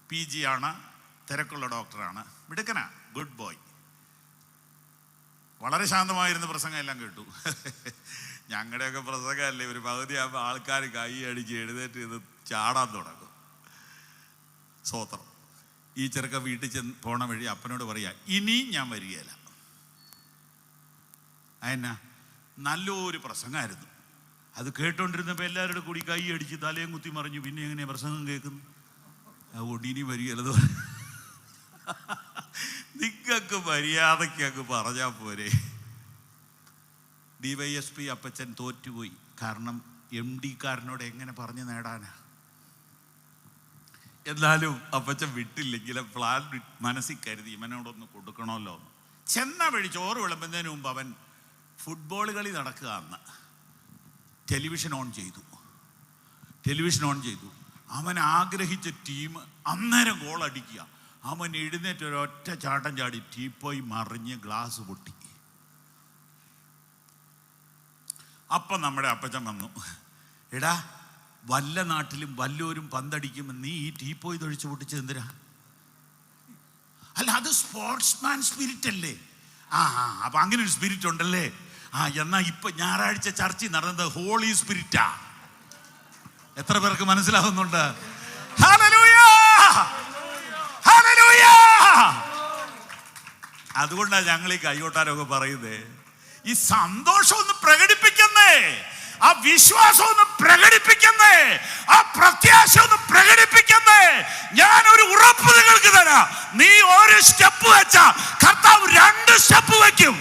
PG ആണ്, തിരക്കുള്ള ഡോക്ടറാണ്, മിടുക്കനാ, ഗുഡ് ബോയ്. വളരെ ശാന്തമായിരുന്ന പ്രസംഗം എല്ലാം കേട്ടു. ഞങ്ങളുടെയൊക്കെ പ്രസംഗമല്ലേ, ഒരു പകുതിയാകുമ്പോൾ ആൾക്കാർ കൈ അടിച്ച് എഴുന്നേറ്റ് ഇത് ചാടാൻ തുടങ്ങും. സ്വോത്രം. ഈ ചെറുക്ക വീട്ടിൽ പോണ വഴി അപ്പനോട് പറയാ, ഇനി ഞാൻ വരികയില്ല. അതെന്നാ നല്ലൊരു പ്രസംഗമായിരുന്നു. അത് കേട്ടോണ്ടിരുന്നപ്പോൾ എല്ലാവരുടെ കൂടി കൈ അടിച്ച് തലയും കുത്തി മറിഞ്ഞു. പിന്നെ എങ്ങനെയാ പ്രസംഗം കേൾക്കുന്നു? അതുകൊണ്ട് ഇനി വരികയല്ലത്. നിങ്ങൾക്ക് മര്യാദയ്ക്ക് അങ്ങ് പറഞ്ഞാൽ പോരെ. DYSP അപ്പച്ചൻ തോറ്റുപോയി. കാരണം MD കാരനോട് എങ്ങനെ പറഞ്ഞു നേടാനാ? എന്നാലും അപ്പച്ചൻ വിട്ടില്ലെങ്കിലും പ്ലാൻ മനസ്സിൽ കരുതി ഇവനോടൊന്ന് കൊടുക്കണമല്ലോ. ചെന്ന വഴി ചോറ് വിളമ്പുന്നതിന് മുമ്പ് അവൻ ഫുട്ബോൾ കളി നടക്കുക. അന്ന് ടെലിവിഷൻ ഓൺ ചെയ്തു. അവൻ ആഗ്രഹിച്ച ടീം അന്നേരം ഗോൾ അടിക്കുക. അവൻ എഴുന്നേറ്റ് ഒരൊറ്റ ചാട്ടം ചാടി ടീപ്പോയി മറിഞ്ഞ് ഗ്ലാസ് പൊട്ടി. അപ്പം നമ്മുടെ അപ്പച്ചൻ വന്നു, എടാ വല്ല നാട്ടിലും വല്ലവരും പന്തടിക്കുമ്പോൾ നീ ഈ ടീപ്പോയി തൊഴിച്ച് പൊട്ടിച്ചത് എന്തിനാ? അല്ല, അത് സ്പോർട്സ്മാൻ സ്പിരിറ്റ് അല്ലേ? അപ്പൊ അങ്ങനെ ഒരു സ്പിരിറ്റ് ഉണ്ടല്ലേ? എന്നാ ഇപ്പൊ ഞായറാഴ്ച ചർച്ചിൽ നടന്നത് ഹോളി സ്പിരിറ്റാ. എത്ര പേർക്ക് മനസ്സിലാവുന്നുണ്ട്? അതുകൊണ്ടാണ് ഞങ്ങൾ ഈ കൈകൊട്ടാരമൊക്കെ പറയുന്നേ. ഈ സന്തോഷം ഒന്ന് പ്രകടിപ്പിക്കുന്നേ, ആ വിശ്വാസം ഒന്ന് പ്രകടിപ്പിക്കുന്നേ, ആ പ്രത്യാശ ഒന്ന് പ്രകടിപ്പിക്കുന്നേ. ഞാനൊരു ഉറപ്പ് നിങ്ങൾക്ക് തരാം, നീ ഒരു സ്റ്റെപ്പ് വെച്ചാ കർത്താവ് 2 സ്റ്റെപ്പ് വെക്കും.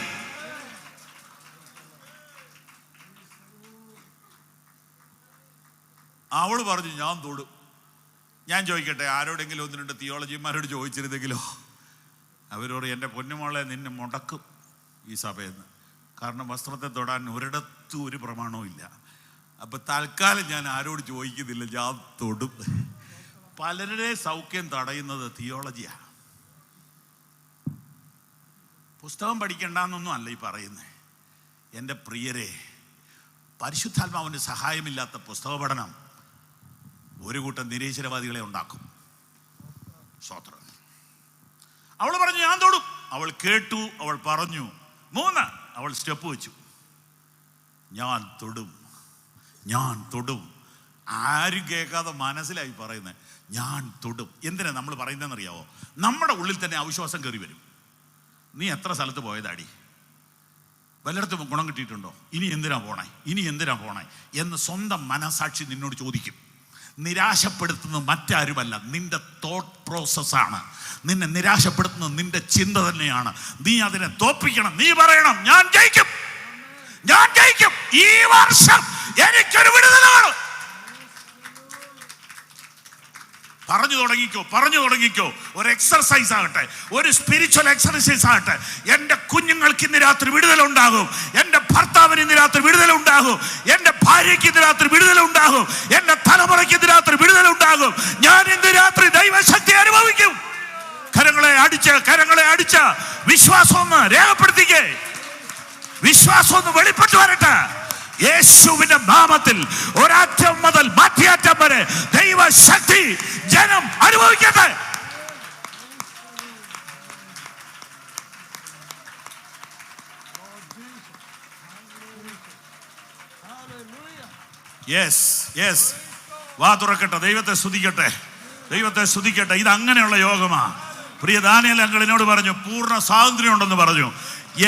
അവള് പറഞ്ഞു ഞാൻ തൊടും. ഞാൻ ചോദിക്കട്ടെ, ആരോടെങ്കിലും 1-2 തിയോളജിമാരോട് ചോദിച്ചിരുന്നെങ്കിലോ? അവരോട് എൻ്റെ പൊന്നുമോളെ നിന്നെ മുടക്കും ഈ സഭയിൽ നിന്ന്. കാരണം വസ്ത്രത്തെ തൊടാൻ ഒരിടത്തും ഒരു പ്രമാണവും ഇല്ല. അപ്പം തൽക്കാലം ഞാൻ ആരോട് ചോദിക്കുന്നില്ല, ഞാൻ തൊടും. പലരുടെ സൗഖ്യം തടയുന്നത് തിയോളജിയാണ്. പുസ്തകം പഠിക്കണ്ടെന്നൊന്നും അല്ല ഈ പറയുന്നത്. എൻ്റെ പ്രിയരെ, പരിശുദ്ധാത്മാവിന് സഹായമില്ലാത്ത പുസ്തക പഠനം ഒരു കൂട്ടം നിരീശ്വരവാദികളെ ഉണ്ടാക്കും. സ്വത്രം. അവൾ പറഞ്ഞു ഞാൻ തൊടും. അവൾ കേട്ടു, അവൾ പറഞ്ഞു. 3 അവൾ സ്റ്റെപ്പ് വെച്ചു. ഞാൻ തൊടും. ആരും കേൾക്കാതെ മനസ്സിലായി പറയുന്നത് ഞാൻ തൊടും. എന്തിനാ നമ്മൾ പറയുന്നതെന്നറിയാവോ? നമ്മുടെ ഉള്ളിൽ തന്നെ അവിശ്വാസം കയറി വരും. നീ എത്ര സ്ഥലത്ത് പോയതാടി? വല്ലയിടത്തും ഗുണം കിട്ടിയിട്ടുണ്ടോ? ഇനി എന്തിനാ പോണേ എന്ന് സ്വന്തം മനസാക്ഷി നിന്നോട് ചോദിക്കും. നിരാശപ്പെടുത്തുന്നത് മറ്റാരുമല്ല, നിന്റെ തോട്ട് പ്രോസസ്സാണ്. നിന്നെ നിരാശപ്പെടുത്തുന്നത് നിന്റെ ചിന്ത തന്നെയാണ്. നീ അതിനെ തോൽപ്പിക്കണം. നീ പറയണം ഞാൻ ജയിക്കും. ഈ വർഷം എനിക്കൊരു വിടുതൽ വേണം. പറഞ്ഞു തുടങ്ങിക്കോ. ഒരു എക്സർസൈസ് ആകട്ടെ, ഒരു സ്പിരിച്വൽ എക്സർസൈസ് ആകട്ടെ. എൻ്റെ കുഞ്ഞുങ്ങൾക്ക് ഇന്ന് രാത്രി വിടുതലുണ്ടാകും. എൻ്റെ ഭർത്താവിന് ഇന്ന് രാത്രി വിടുതലുണ്ടാകും. എൻ്റെ ഭാര്യയ്ക്ക് ഇന്ന് രാത്രി വിടുതലുണ്ടാകും. എൻ്റെ തലമുറയ്ക്ക് ഇന്ന് രാത്രി വിടുതലുണ്ടാകും. ഞാൻ ഇന്ന് രാത്രി ദൈവശക്തി അനുഭവിക്കും. കരങ്ങളെ അടിച്ച് വിശ്വാസം ഒന്ന് രേഖപ്പെടുത്തിക്കേ. വിശ്വാസം ഒന്ന് വെളിപ്പെട്ടു വരട്ടെ. യേശുവിന്റെ നാമത്തിൽ ഒരറ്റം മുതൽ മറ്റേറ്റം വരെ ദൈവശക്തി ജനം അനുഭവിക്കട്ടെ. യെസ് വാ തുറക്കട്ടെ. ദൈവത്തെ സ്തുതിക്കട്ടെ. ഇത് അങ്ങനെയുള്ള യോഗമാ. പ്രിയ ദാനിയേൽ അങ്കിളിനോട് പറഞ്ഞു പൂർണ്ണ സ്വാതന്ത്ര്യം ഉണ്ടെന്ന് പറഞ്ഞു.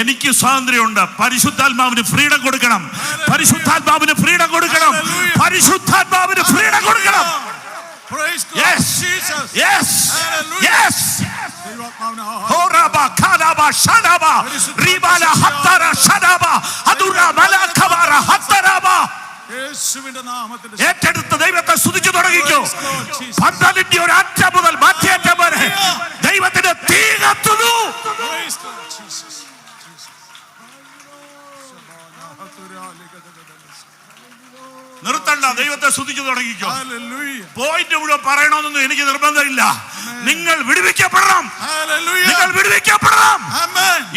എനിക്ക് സ്വാതന്ത്ര്യമുണ്ട്. പരിശുദ്ധാത്മാവിന് ഫ്രീഡം കൊടുക്കണം. ഏറ്റെടുത്ത ദൈവത്തെ സ്തുതിച്ചു തുടങ്ങിക്കോ. 12 ഒരറ്റം മുതൽ മറ്റേറ്റം വരെ ദൈവത്തിന്റെ തീ കത്തുന്നു. നിർത്തണ്ട, ദൈവത്തെ സ്തുതിച്ചു തുടങ്ങിക്കോ. പോയിന്റ് മുഴുവൻ പറയണമെന്നൊന്നും എനിക്ക് നിർബന്ധമില്ല. നിങ്ങൾ വിടുവിക്കപ്പെടണം.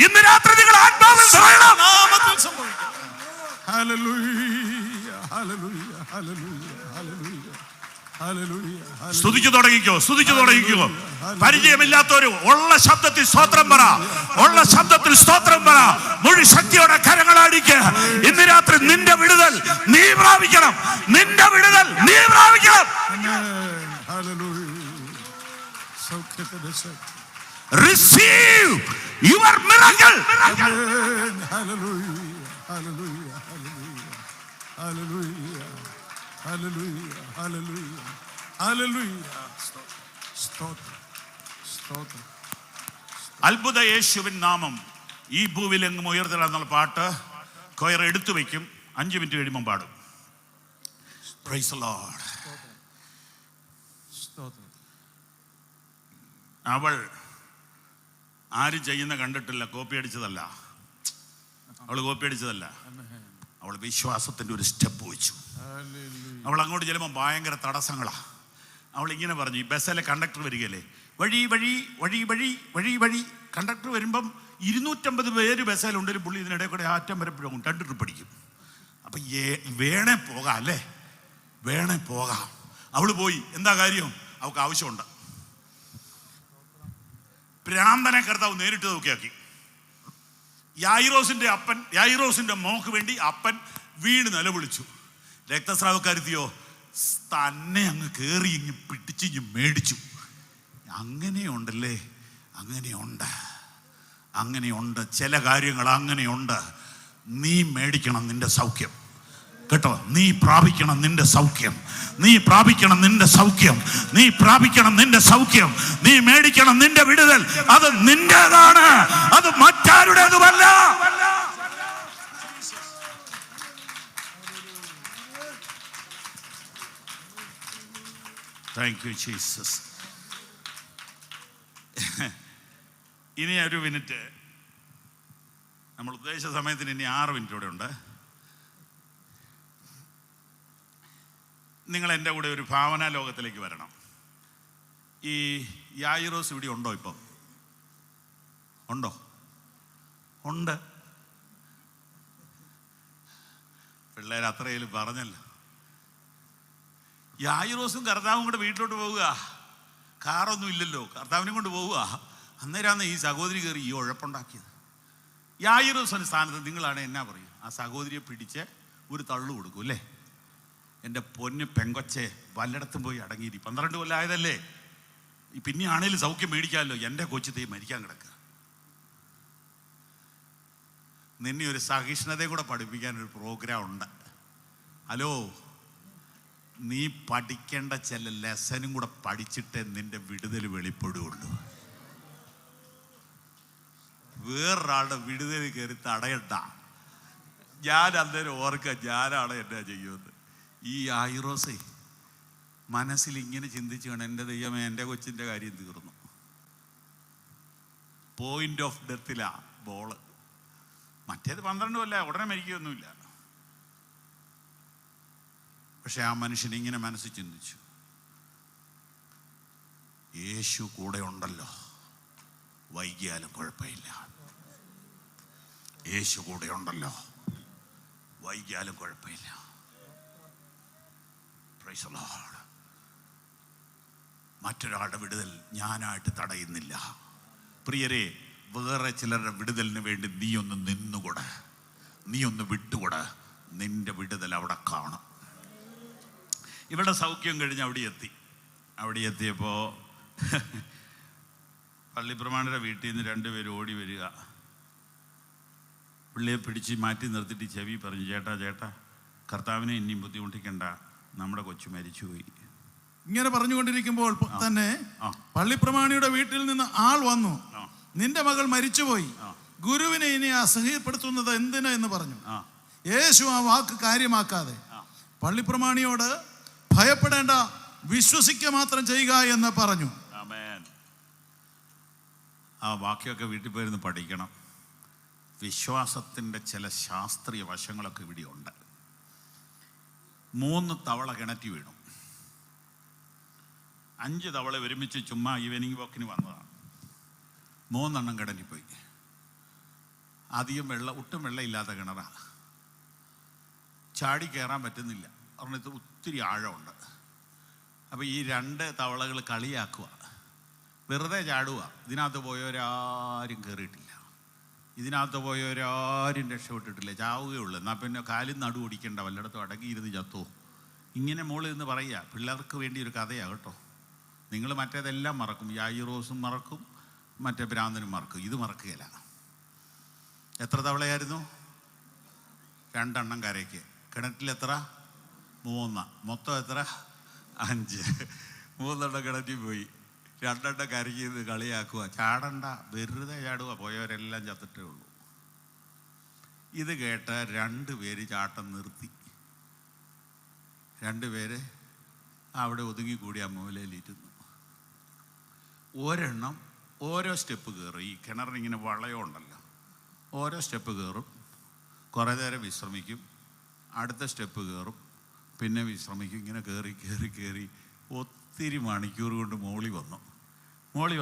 ഇന്ന് രാത്രി നിങ്ങൾ ആത്മാവിൽ സ്തുതിച്ചു തുടങ്ങിക്കോ. പരിചയമില്ലാത്തവരും ഉള്ള ശബ്ദത്തിൽ സ്തോത്രം പറ. മുഴു ശക്തിയോടെ കരങ്ങളടിക്ക്. ഇന്ന് രാത്രി നിന്റെ വിടുതൽ നീ പ്രാപിക്കണം. Receive your miracle. അത്ഭുത യേശുവിൻ നാമം ഈ ഭൂവിലെങ്ങും ഉയർത്തണമെന്നുള്ള പാട്ട് കൊയർ എടുത്തു വയ്ക്കും, 5 മിനിറ്റ് കഴിയുമ്പം പാടും. Price the Lord. അവൾ ആരും ചെയ്യുന്ന കണ്ടിട്ടില്ല, കോപ്പി അടിച്ചതല്ല. അവൾ വിശ്വാസത്തിൻ്റെ ഒരു സ്റ്റെപ്പ് വെച്ചു. അവൾ അങ്ങോട്ട് ചെല്ലുമ്പോൾ ഭയങ്കര തടസ്സങ്ങളാ. അവൾ ഇങ്ങനെ പറഞ്ഞു, ഈ ബസ്സിലെ കണ്ടക്ടർ വരികയല്ലേ, വഴി വഴി വഴി വഴി വഴി വഴി. കണ്ടക്ടർ വരുമ്പം 250 പേര് ബസ്സിലുണ്ടൊരു പുള്ളി ഇതിനിടെ കൂടെ ആറ്റം വരപ്പോഴും 2 ട്രിപ്പ് അടിക്കും. അപ്പം വേണേ പോകാം അല്ലേ, വേണേ പോകാം. അവൾ പോയി. എന്താ കാര്യം? അവൾക്ക് ആവശ്യമുണ്ട്. ഭ്രാന്തനെ കർത്താവ് നേരിട്ട് നോക്കിയാക്കി. യായിറോസിന്റെ മോക്ക് വേണ്ടി അപ്പൻ വീണ് നിലവിളിച്ചു. രക്തസ്രാവക്കാരുത്തിയോ തന്നെ അങ്ങ് കയറി ഇങ്ങ് പിടിച്ച് ഇങ്ങ് മേടിച്ചു. അങ്ങനെയുണ്ടല്ലേ, അങ്ങനെയുണ്ട് ചില കാര്യങ്ങൾ അങ്ങനെയുണ്ട്. നീ മേടിക്കണം നിന്റെ സൗഖ്യം കേട്ടോ. നീ പ്രാപിക്കണം നിന്റെ സൗഖ്യം. നീ മേടിക്കണം നിന്റെ വിടുതൽ. അത് നിന്റേതാണ്, അത് മറ്റാരുടേതുമല്ല. Thank you Jesus. ഇനി ഒരു മിനിറ്റ്, നമ്മൾ ഉദ്ദേശിച്ച സമയത്തിന് ഇനി 6 മിനിറ്റ് കൂടെ ഉണ്ട്. നിങ്ങൾ എൻ്റെ കൂടെ ഒരു ഭാവനാ ലോകത്തിലേക്ക് വരണം. ഈ യായിറോസ് ഇവിടെ ഉണ്ടോ? ഇപ്പം ഉണ്ടോ? ഉണ്ട്. പിള്ളേർ അത്രയും പറഞ്ഞല്ലോ. യായിറോസും കർത്താവും കൂടെ വീട്ടിലോട്ട് പോവുക. കാറൊന്നും ഇല്ലല്ലോ, കർത്താവിനെ കൊണ്ട് പോവുക. അന്നേരമാണ് ഈ സഹോദരി കയറി ഈ ഉഴപ്പുണ്ടാക്കിയത്. യായിറോസിന്റെ സ്ഥാനത്ത് നിങ്ങളാണ് എന്നാ പറയും? ആ സഹോദരിയെ പിടിച്ച് ഒരു തള്ളു കൊടുക്കും അല്ലേ? എൻ്റെ പൊന്ന് പെങ്കൊച്ചെ, വല്ലയിടത്തും പോയി അടങ്ങിയിരി. 12 കൊല്ലം ആയതല്ലേ, പിന്നെ ആണേലും സൗഖ്യം മേടിക്കാമല്ലോ. എൻ്റെ കൊച്ചു മരിക്കാൻ കിടക്കുക. നിന്നെ ഒരു സഹിഷ്ണുതയും കൂടെ പഠിപ്പിക്കാനൊരു പ്രോഗ്രാം ഉണ്ട്. ഹലോ, നീ പഠിക്കേണ്ട ചില ലെസനും കൂടെ പഠിച്ചിട്ടേ നിന്റെ വിടുതൽ വെളിപ്പെടുകയുള്ളൂ. വേറൊരാളുടെ വിടുതൽ കയറി തടയണ്ട. ഞാൻ അന്നേരം ഓർക്കുക, ഞാനാണ് എന്നാ ചെയ്യുമെന്ന്. ഈ യായിറോസേ മനസ്സിൽ ഇങ്ങനെ ചിന്തിച്ചു വേണം, എൻ്റെ ദൈവമേ, എൻ്റെ കൊച്ചിൻ്റെ കാര്യം തീർന്നു. പോയിന്റ് ഓഫ് ഡെത്തിലാ ബോള്. മറ്റേത് 12 കൊല്ലം ഉടനെ മരിക്കുകയൊന്നുമില്ല. പക്ഷെ ആ മനുഷ്യൻ ഇങ്ങനെ മനസ്സിൽ ചിന്തിച്ചു, യേശു കൂടെ ഉണ്ടല്ലോ, വൈകിയാലും കുഴപ്പമില്ല. യേശു കൂടെ ഉണ്ടല്ലോ, വൈകിയാലും കുഴപ്പമില്ല. Price the Lord. മറ്റൊരാളുടെ വിടുതൽ ഞാനായിട്ട് തടയുന്നില്ല. പ്രിയരെ, വേറെ ചിലരുടെ വിടുതലിന് വേണ്ടി നീ ഒന്ന് നിന്നുകൂടെ, നീ ഒന്ന് വിട്ടുകൂടെ. നിന്റെ വിടുതൽ അവിടെ കാണും. ഇവിടെ സൗഖ്യം കഴിഞ്ഞ് അവിടെ എത്തിയപ്പോൾ പള്ളിപ്രമാണിയുടെ വീട്ടിൽ നിന്ന് 2 പേര് ഓടി വരിക. പുള്ളിയെ പിടിച്ച് മാറ്റി നിർത്തിയിട്ട് ചെവി പറഞ്ഞു, ചേട്ടാ കർത്താവിനെ ഇനിയും ബുദ്ധിമുട്ടിക്കണ്ട, നമ്മുടെ കൊച്ചു മരിച്ചുപോയി. ഇങ്ങനെ പറഞ്ഞുകൊണ്ടിരിക്കുമ്പോൾ തന്നെ പള്ളിപ്രമാണിയുടെ വീട്ടിൽ നിന്ന് ആൾ വന്നു, നിന്റെ മകൾ മരിച്ചുപോയി, ഗുരുവിനെ ഇനി അസഹ്യപ്പെടുത്തുന്നത് എന്തിനാ എന്ന് പറഞ്ഞു. യേശു ആ വാക്ക് കാര്യമാക്കാതെ പള്ളിപ്രമാണിയോട് ഭയപ്പെടേണ്ട, വിശ്വസിക്കുക മാത്രം ചെയ്യുക എന്ന് പറഞ്ഞു. ആ വാക്യമൊക്കെ വീട്ടിൽ പോയിരുന്ന് പഠിക്കണം. വിശ്വാസത്തിൻ്റെ ചില ശാസ്ത്രീയ വശങ്ങളൊക്കെ ഇവിടെയുണ്ട്. 3 തവള കിണറ്റി വീണു. 5 തവള ഒരുമിച്ച് ചുമ്മാ ഈവനിങ് വാക്കിന് വന്നതാണ്. 3 എണ്ണം കിണറ്റിപ്പോയി. അധികം ഒട്ടും വെള്ളമില്ലാത്ത കിണറാണ്. ചാടി കയറാൻ പറ്റുന്നില്ല, പറഞ്ഞത് ഒത്തിരി ആഴമുണ്ട്. അപ്പോൾ ഈ 2 തവളകൾ കളിയാക്കുക, വെറുതെ ചാടുക. ഇതിനകത്ത് പോയവരാരും കയറിയിട്ടില്ല, ഇതിനകത്ത് പോയവരാരും രക്ഷപ്പെട്ടിട്ടില്ല, ചാവുകയുള്ളൂ. എന്നാൽ പിന്നെ കാലും നടു ഓടിക്കേണ്ട, വല്ലയിടത്തും അടങ്ങിയിരുന്ന് ചത്തോ. ഇങ്ങനെ മോളിൽ നിന്ന് പറയുക. പിള്ളേർക്ക് വേണ്ടി ഒരു കഥയാണ് കേട്ടോ. നിങ്ങൾ മറ്റേതെല്ലാം മറക്കും, യായിറോസും മറക്കും, മറ്റേ ഭ്രാന്തനും മറക്കും, ഇത് മറക്കുകയില്ല. എത്ര തവളയായിരുന്നു? 2 എണ്ണം കരയ്ക്ക്. കിണറ്റിൽ എത്ര? 3. മൊത്തം എത്ര? 5. 3 എണ്ണം കിണറ്റിൽ പോയി, 2 എണ്ണം കരയ്ക്ക് കളിയാക്കുക. ചാടണ്ട, വെറുതെ ചാടുക, പോയവരെല്ലാം ചത്തിട്ടേ ഉള്ളൂ. ഇത് കേട്ട 2 പേര് ചാട്ടം നിർത്തി. 2 പേര് അവിടെ ഒതുങ്ങിക്കൂടി ആ മൂലയിലിരുന്നു. ഒരെണ്ണം ഓരോ സ്റ്റെപ്പ് കയറും. ഈ കിണറിനിങ്ങനെ വളയമുണ്ടല്ലോ, ഓരോ സ്റ്റെപ്പ് കയറും, കുറേ നേരം വിശ്രമിക്കും, അടുത്ത സ്റ്റെപ്പ് കയറും, പിന്നെ വിശ്രമിക്കും. ഇങ്ങനെ കയറി കയറി കയറി ഒത്തിരി മണിക്കൂർ കൊണ്ട് മോളി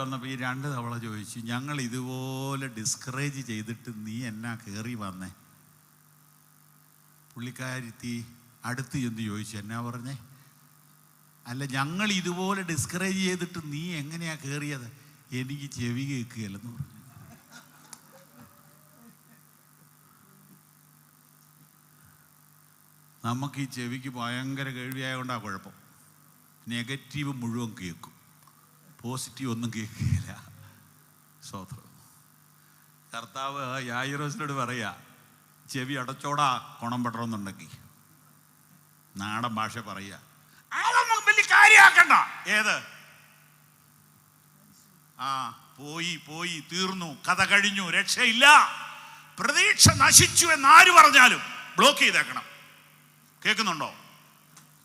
വന്നപ്പോൾ ഈ 2 തവള ചോദിച്ചു, ഞങ്ങൾ ഇതുപോലെ ഡിസ്കറേജ് ചെയ്തിട്ട് നീ എന്നാ കയറി വന്നേ? പുള്ളിക്കാരിത്തി അടുത്ത് ചെന്ന് ചോദിച്ചു, എന്നാ പറഞ്ഞേ? അല്ല, ഞങ്ങൾ ഇതുപോലെ ഡിസ്കറേജ് ചെയ്തിട്ട് നീ എങ്ങനെയാ കയറിയത്? എനിക്ക് ചെവി കേൾക്കുകയല്ലെന്ന് പറഞ്ഞു. നമുക്ക് ഈ ചെവിക്ക് ഭയങ്കര കേൾവിയായതുകൊണ്ടാണ് കുഴപ്പം. നെഗറ്റീവ് മുഴുവൻ കേൾക്കും, പോസിറ്റീവ് ഒന്നും കേൾക്കുകയില്ല. സ്തോത്രം. കർത്താവ് യായിറോസിനോട് പറയാ, ചെവി അടച്ചോടാ കുണം പെടണമെന്നുണ്ടെങ്കിൽ. നാടൻ ഭാഷ പറയുക, അതൊന്നും വലിയ കാര്യമാക്കണ്ട. ഏത്? പോയി തീർന്നു, കഥ കഴിഞ്ഞു, രക്ഷയില്ല, പ്രതീക്ഷ നശിച്ചു എന്നാര് പറഞ്ഞാലും ബ്ലോക്ക് ചെയ്തേക്കണം. കേൾക്കുന്നുണ്ടോ?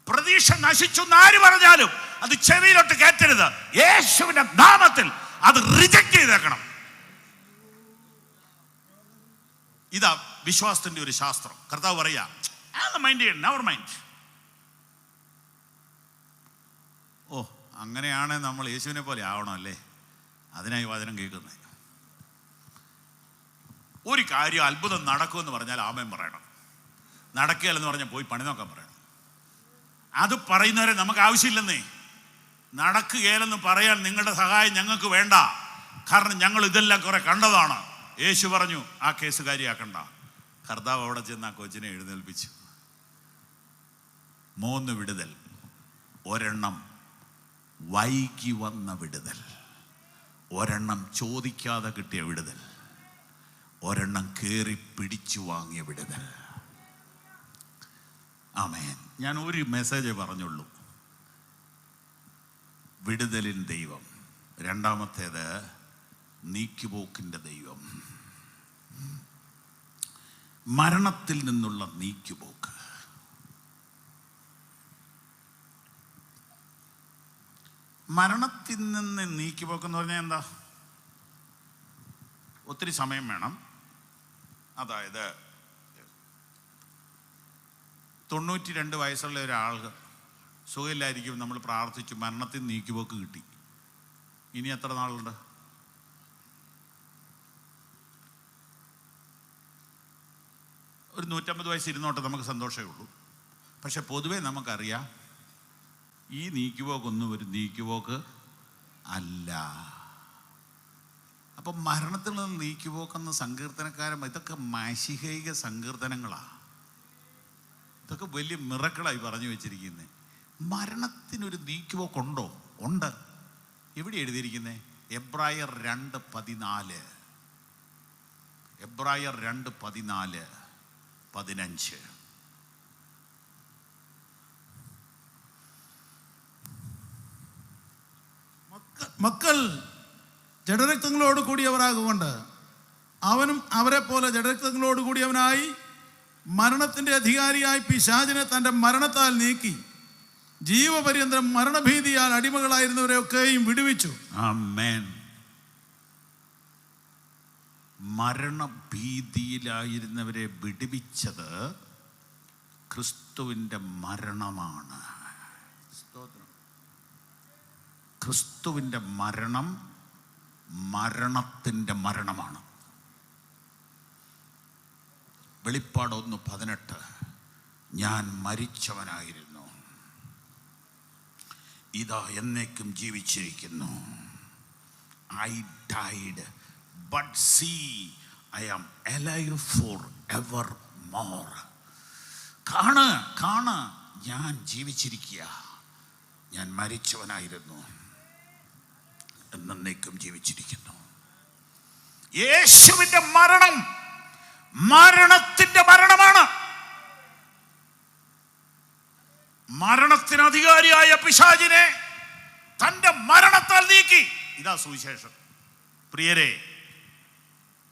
പ്രതീക്ഷ നശിച്ചു എന്നാര് പറഞ്ഞാലും അത് ചെവിയിലോട്ട് കയറ്റരുത്. യേശുവിന്റെ നാമത്തിൽ അത് റിജക്ട് ചെയ്തേക്കണം. ഇതാ വിശ്വാസത്തിന്റെ ഒരു ശാസ്ത്രം. കർത്താവ് പറയാ, മൈൻഡ് ചെയ്യണം, നെവർ മൈൻഡ്. അങ്ങനെയാണ് നമ്മൾ യേശുവിനെ പോലെ ആവണമല്ലേ? അതിനായി വചനം കേൾക്കുന്നത്. ഒരു കാര്യം അത്ഭുതം നടക്കുമെന്ന് പറഞ്ഞാൽ ആമേൻ പറയണം. നടക്കുകയല്ലെന്ന് പറഞ്ഞാൽ പോയി പണി നോക്കാൻ പറയണം. അത് പറയുന്നവരെ നമുക്ക് ആവശ്യമില്ലെന്നേ. നടക്കുകയില്ലെന്ന് പറയാൻ നിങ്ങളുടെ സഹായം ഞങ്ങൾക്ക് വേണ്ട. കാരണം ഞങ്ങൾ ഇതെല്ലാം കുറെ കണ്ടതാണ്. യേശു പറഞ്ഞു, ആ കേസ് കാര്യമാക്കണ്ട. കർത്താവ് അവിടെ ചെന്ന് ആ കൊച്ചിനെ എഴുന്നേൽപ്പിച്ചു. 3 വിടുതൽ. ഒരെണ്ണം വൈകി വന്ന വിടുതൽ, ഒരെണ്ണം ചോദിക്കാതെ കിട്ടിയ വിടുതൽ, ഒരെണ്ണം കയറി പിടിച്ചു വാങ്ങിയ വിടുതൽ. ആമേൻ. ഞാൻ ഒരു മെസ്സേജ് പറഞ്ഞുള്ളൂ. വിടുതലിൻ ദൈവം. രണ്ടാമത്തേത് നീക്കുപോക്കിൻ്റെ ദൈവം. മരണത്തിൽ നിന്നുള്ള നീക്കുപോക്ക്. മരണത്തിൽ നിന്ന് നീക്കിപ്പോക്കെന്ന് പറഞ്ഞാൽ എന്താ? ഒത്തിരി സമയം വേണം. അതായത് 92 വയസ്സുള്ള ഒരാൾ സുഖമില്ലായിരിക്കും, നമ്മൾ പ്രാർത്ഥിച്ചു, മരണത്തിൽ നീക്കിപ്പോക്ക് കിട്ടി. ഇനി എത്ര നാളുണ്ട്? ഒരു 150 വയസ്സ് ഇരുന്നോട്ടെ, നമുക്ക് സന്തോഷമേ ഉള്ളൂ. പക്ഷെ പൊതുവേ നമുക്കറിയാം, ഈ നീക്കുപോക്കൊന്നും ഒരു നീക്കുപോക്ക് അല്ല. അപ്പം മരണത്തിൽ നിന്ന് നീക്കുപോക്കെന്ന സങ്കീർത്തനക്കാരൻ, ഇതൊക്കെ മാശികൈക സങ്കീർത്തനങ്ങളാണ്. ഇതൊക്കെ വലിയ മിറക്കിളായി പറഞ്ഞു വെച്ചിരിക്കുന്നത്. മരണത്തിനൊരു നീക്കുപോക്കുണ്ടോ? ഉണ്ട്. എവിടെ എഴുതിയിരിക്കുന്നത്? എബ്രായർ 2:14, എബ്രായർ 2:14, 15. മക്കൾ ജഡരക്തങ്ങളോട് കൂടിയവരാകൊണ്ട് അവനും അവരെ പോലെ ജഡരക്തങ്ങളോട് കൂടിയവനായി മരണത്തിന്റെ അധികാരിയായി പിശാചിനെ തൻ്റെ മരണത്താൽ നീക്കി ജീവപര്യന്തം മരണഭീതിയാൽ അടിമകളായിരുന്നവരെയൊക്കെയും വിടുവിച്ചു. ആമേൻ. മരണഭീതിയിലായിരുന്നവരെ വിടുവിച്ചത് ക്രിസ്തുവിൻ്റെ മരണമാണ്. ക്രിസ്തുവിൻ്റെ മരണം മരണത്തിൻ്റെ മരണമാണ്. വെളിപ്പാട് 1:18, ഞാൻ മരിച്ചവനായിരുന്നു, ഇതാ എന്നേക്കും ജീവിച്ചിരിക്കുന്നു. I died but see I am alive for ever more. കാണ്, ഞാൻ ജീവിച്ചിരിക്കുക, ഞാൻ മരിച്ചവനായിരുന്നു, എന്നേക്കും ജീവിച്ചിരിക്കുന്നു. യേശുവിൻ്റെ മരണം മരണത്തിന്റെ മരണമാണ്. മരണത്തിന് അധികാരിയായ പിശാചിനെ തന്റെ മരണത്താൽ നീക്കി. ഇതാ സുവിശേഷം. പ്രിയരെ,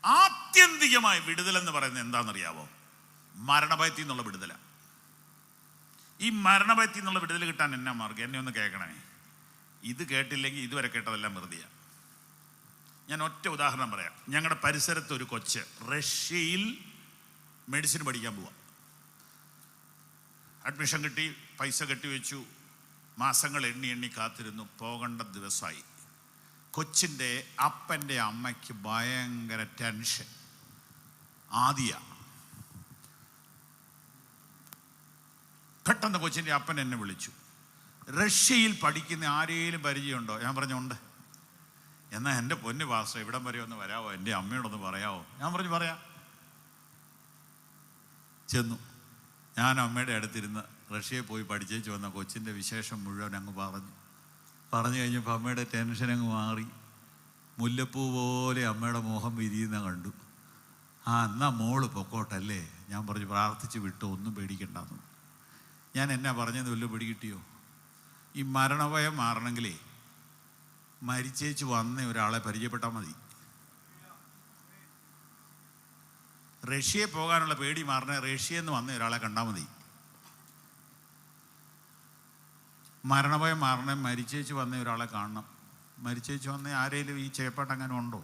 ആത്യന്തികമായ വിടുതലെന്ന് പറയുന്നത് എന്താണെന്നറിയാവോ? മരണഭയത്തിൽ നിന്നുള്ള വിടുതല. ഈ മരണഭയത്തിൽ നിന്നുള്ള വിടുതൽ കിട്ടാൻ എന്നാ മാർഗം? എന്നെ ഒന്ന് കേൾക്കണേ. ഇത് കേട്ടില്ലെങ്കിൽ ഇതുവരെ കേട്ടതെല്ലാം വെറുതെയാണ്. ഞാൻ ഒറ്റ ഉദാഹരണം പറയാം. ഞങ്ങളുടെ പരിസരത്ത് ഒരു കൊച്ച് റഷ്യയിൽ മെഡിസിൻ പഠിക്കാൻ പോവാം. അഡ്മിഷൻ കിട്ടി, പൈസ കെട്ടിവെച്ചു, മാസങ്ങൾ എണ്ണി കാത്തിരുന്നു. പോകേണ്ട ദിവസമായി. കൊച്ചിൻ്റെ അപ്പൻ്റെ അമ്മയ്ക്ക് ഭയങ്കര ടെൻഷൻ. ആദ്യ പെട്ടെന്ന് കൊച്ചിൻ്റെ അപ്പൻ എന്നെ വിളിച്ചു. റഷ്യയിൽ പഠിക്കുന്ന ആരെയും പരിചയമുണ്ടോ? ഞാൻ പറഞ്ഞു ഉണ്ട്. എന്നാൽ എൻ്റെ പൊന്നു പാസ്റ്റർ ഇവിടം വരെ ഒന്ന് വരാമോ? എൻ്റെ അമ്മയോടൊന്ന് പറയാമോ? ഞാൻ പറഞ്ഞു പറയാം. ചെന്നു. ഞാൻ അമ്മയുടെ അടുത്തിരുന്ന് റഷ്യയിൽ പോയി പഠിച്ചേച്ച് വന്ന കൊച്ചിൻ്റെ വിശേഷം മുഴുവൻ അങ്ങ് പറഞ്ഞു കഴിഞ്ഞപ്പോൾ അമ്മയുടെ ടെൻഷൻ അങ്ങ് മാറി. മുല്ലപ്പൂ പോലെ അമ്മയുടെ മുഖം വിരിയുന്ന കണ്ടു. എന്നാ മോള് പൊക്കോട്ടല്ലേ? ഞാൻ പറഞ്ഞു പ്രാർത്ഥിച്ച് വിട്ടു, ഒന്നും പേടിക്കണ്ടെന്ന്. ഞാൻ എന്നാ പറഞ്ഞെന്ന് വല്ലതും പിടികിട്ടിയോ? ഈ മരണഭയം മാറണമെങ്കിലേ മരിച്ചേച്ച് വന്ന ഒരാളെ പരിചയപ്പെട്ടാൽ മതി. റഷ്യയിൽ പോകാനുള്ള പേടി മാറണേ റഷ്യയിൽ നിന്ന് വന്ന ഒരാളെ കണ്ടാൽ മതി. മരണഭയം മാറണേ മരിച്ചേച്ച് വന്ന ഒരാളെ കാണണം. മരിച്ചേച്ച് വന്ന ആരെങ്കിലും ഈ ചേപ്പാട്ടങ്ങനെ ഉണ്ടോ?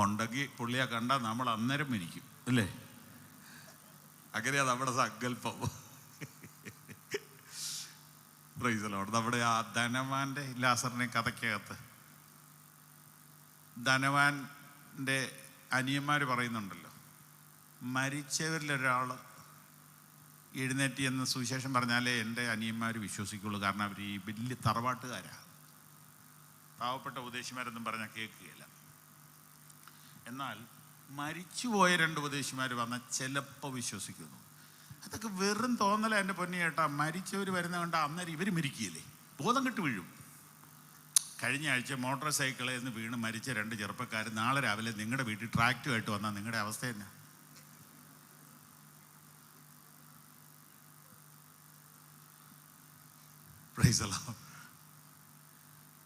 ഉണ്ടെങ്കിൽ പുള്ളിയെ കണ്ടാൽ നമ്മൾ അന്നേരം മരിക്കും അല്ലേ? അങ്ങനെയാ നമ്മുടെ സങ്കല്പം. നമ്മുടെ ആ ധനവാന്റെ ലാസറിനെ കഥയ്ക്കകത്ത് ധനവാന്റെ അനിയന്മാർ പറയുന്നുണ്ടല്ലോ, മരിച്ചവരിലൊരാൾ എഴുന്നേറ്റ് എന്ന് സുവിശേഷം പറഞ്ഞാലേ എൻ്റെ അനിയന്മാർ വിശ്വസിക്കുള്ളൂ. കാരണം അവർ ഈ വലിയ തറവാട്ടുകാരാണ്. പാവപ്പെട്ട ഉപദേശിമാരൊന്നും പറഞ്ഞാൽ കേൾക്കുകയില്ല. എന്നാൽ മരിച്ചുപോയ 2 ഉപദേശിമാർ വന്നാൽ ചിലപ്പോൾ വിശ്വസിക്കുന്നു. അതൊക്കെ വെറും തോന്നല എൻ്റെ പൊന്നി ചേട്ടാ. മരിച്ചവർ വരുന്ന കണ്ട അന്നേരം ഇവർ മരിക്കുകയില്ലേ? ബോധം കെട്ട് വീഴും. കഴിഞ്ഞ ആഴ്ച മോട്ടോർ സൈക്കിളിൽ നിന്ന് വീണ് മരിച്ച 2 ചെറുപ്പക്കാർ നാളെ രാവിലെ നിങ്ങളുടെ വീട്ടിൽ ട്രാക്റ്റുമായിട്ട് വന്നാൽ നിങ്ങളുടെ അവസ്ഥ തന്നെ.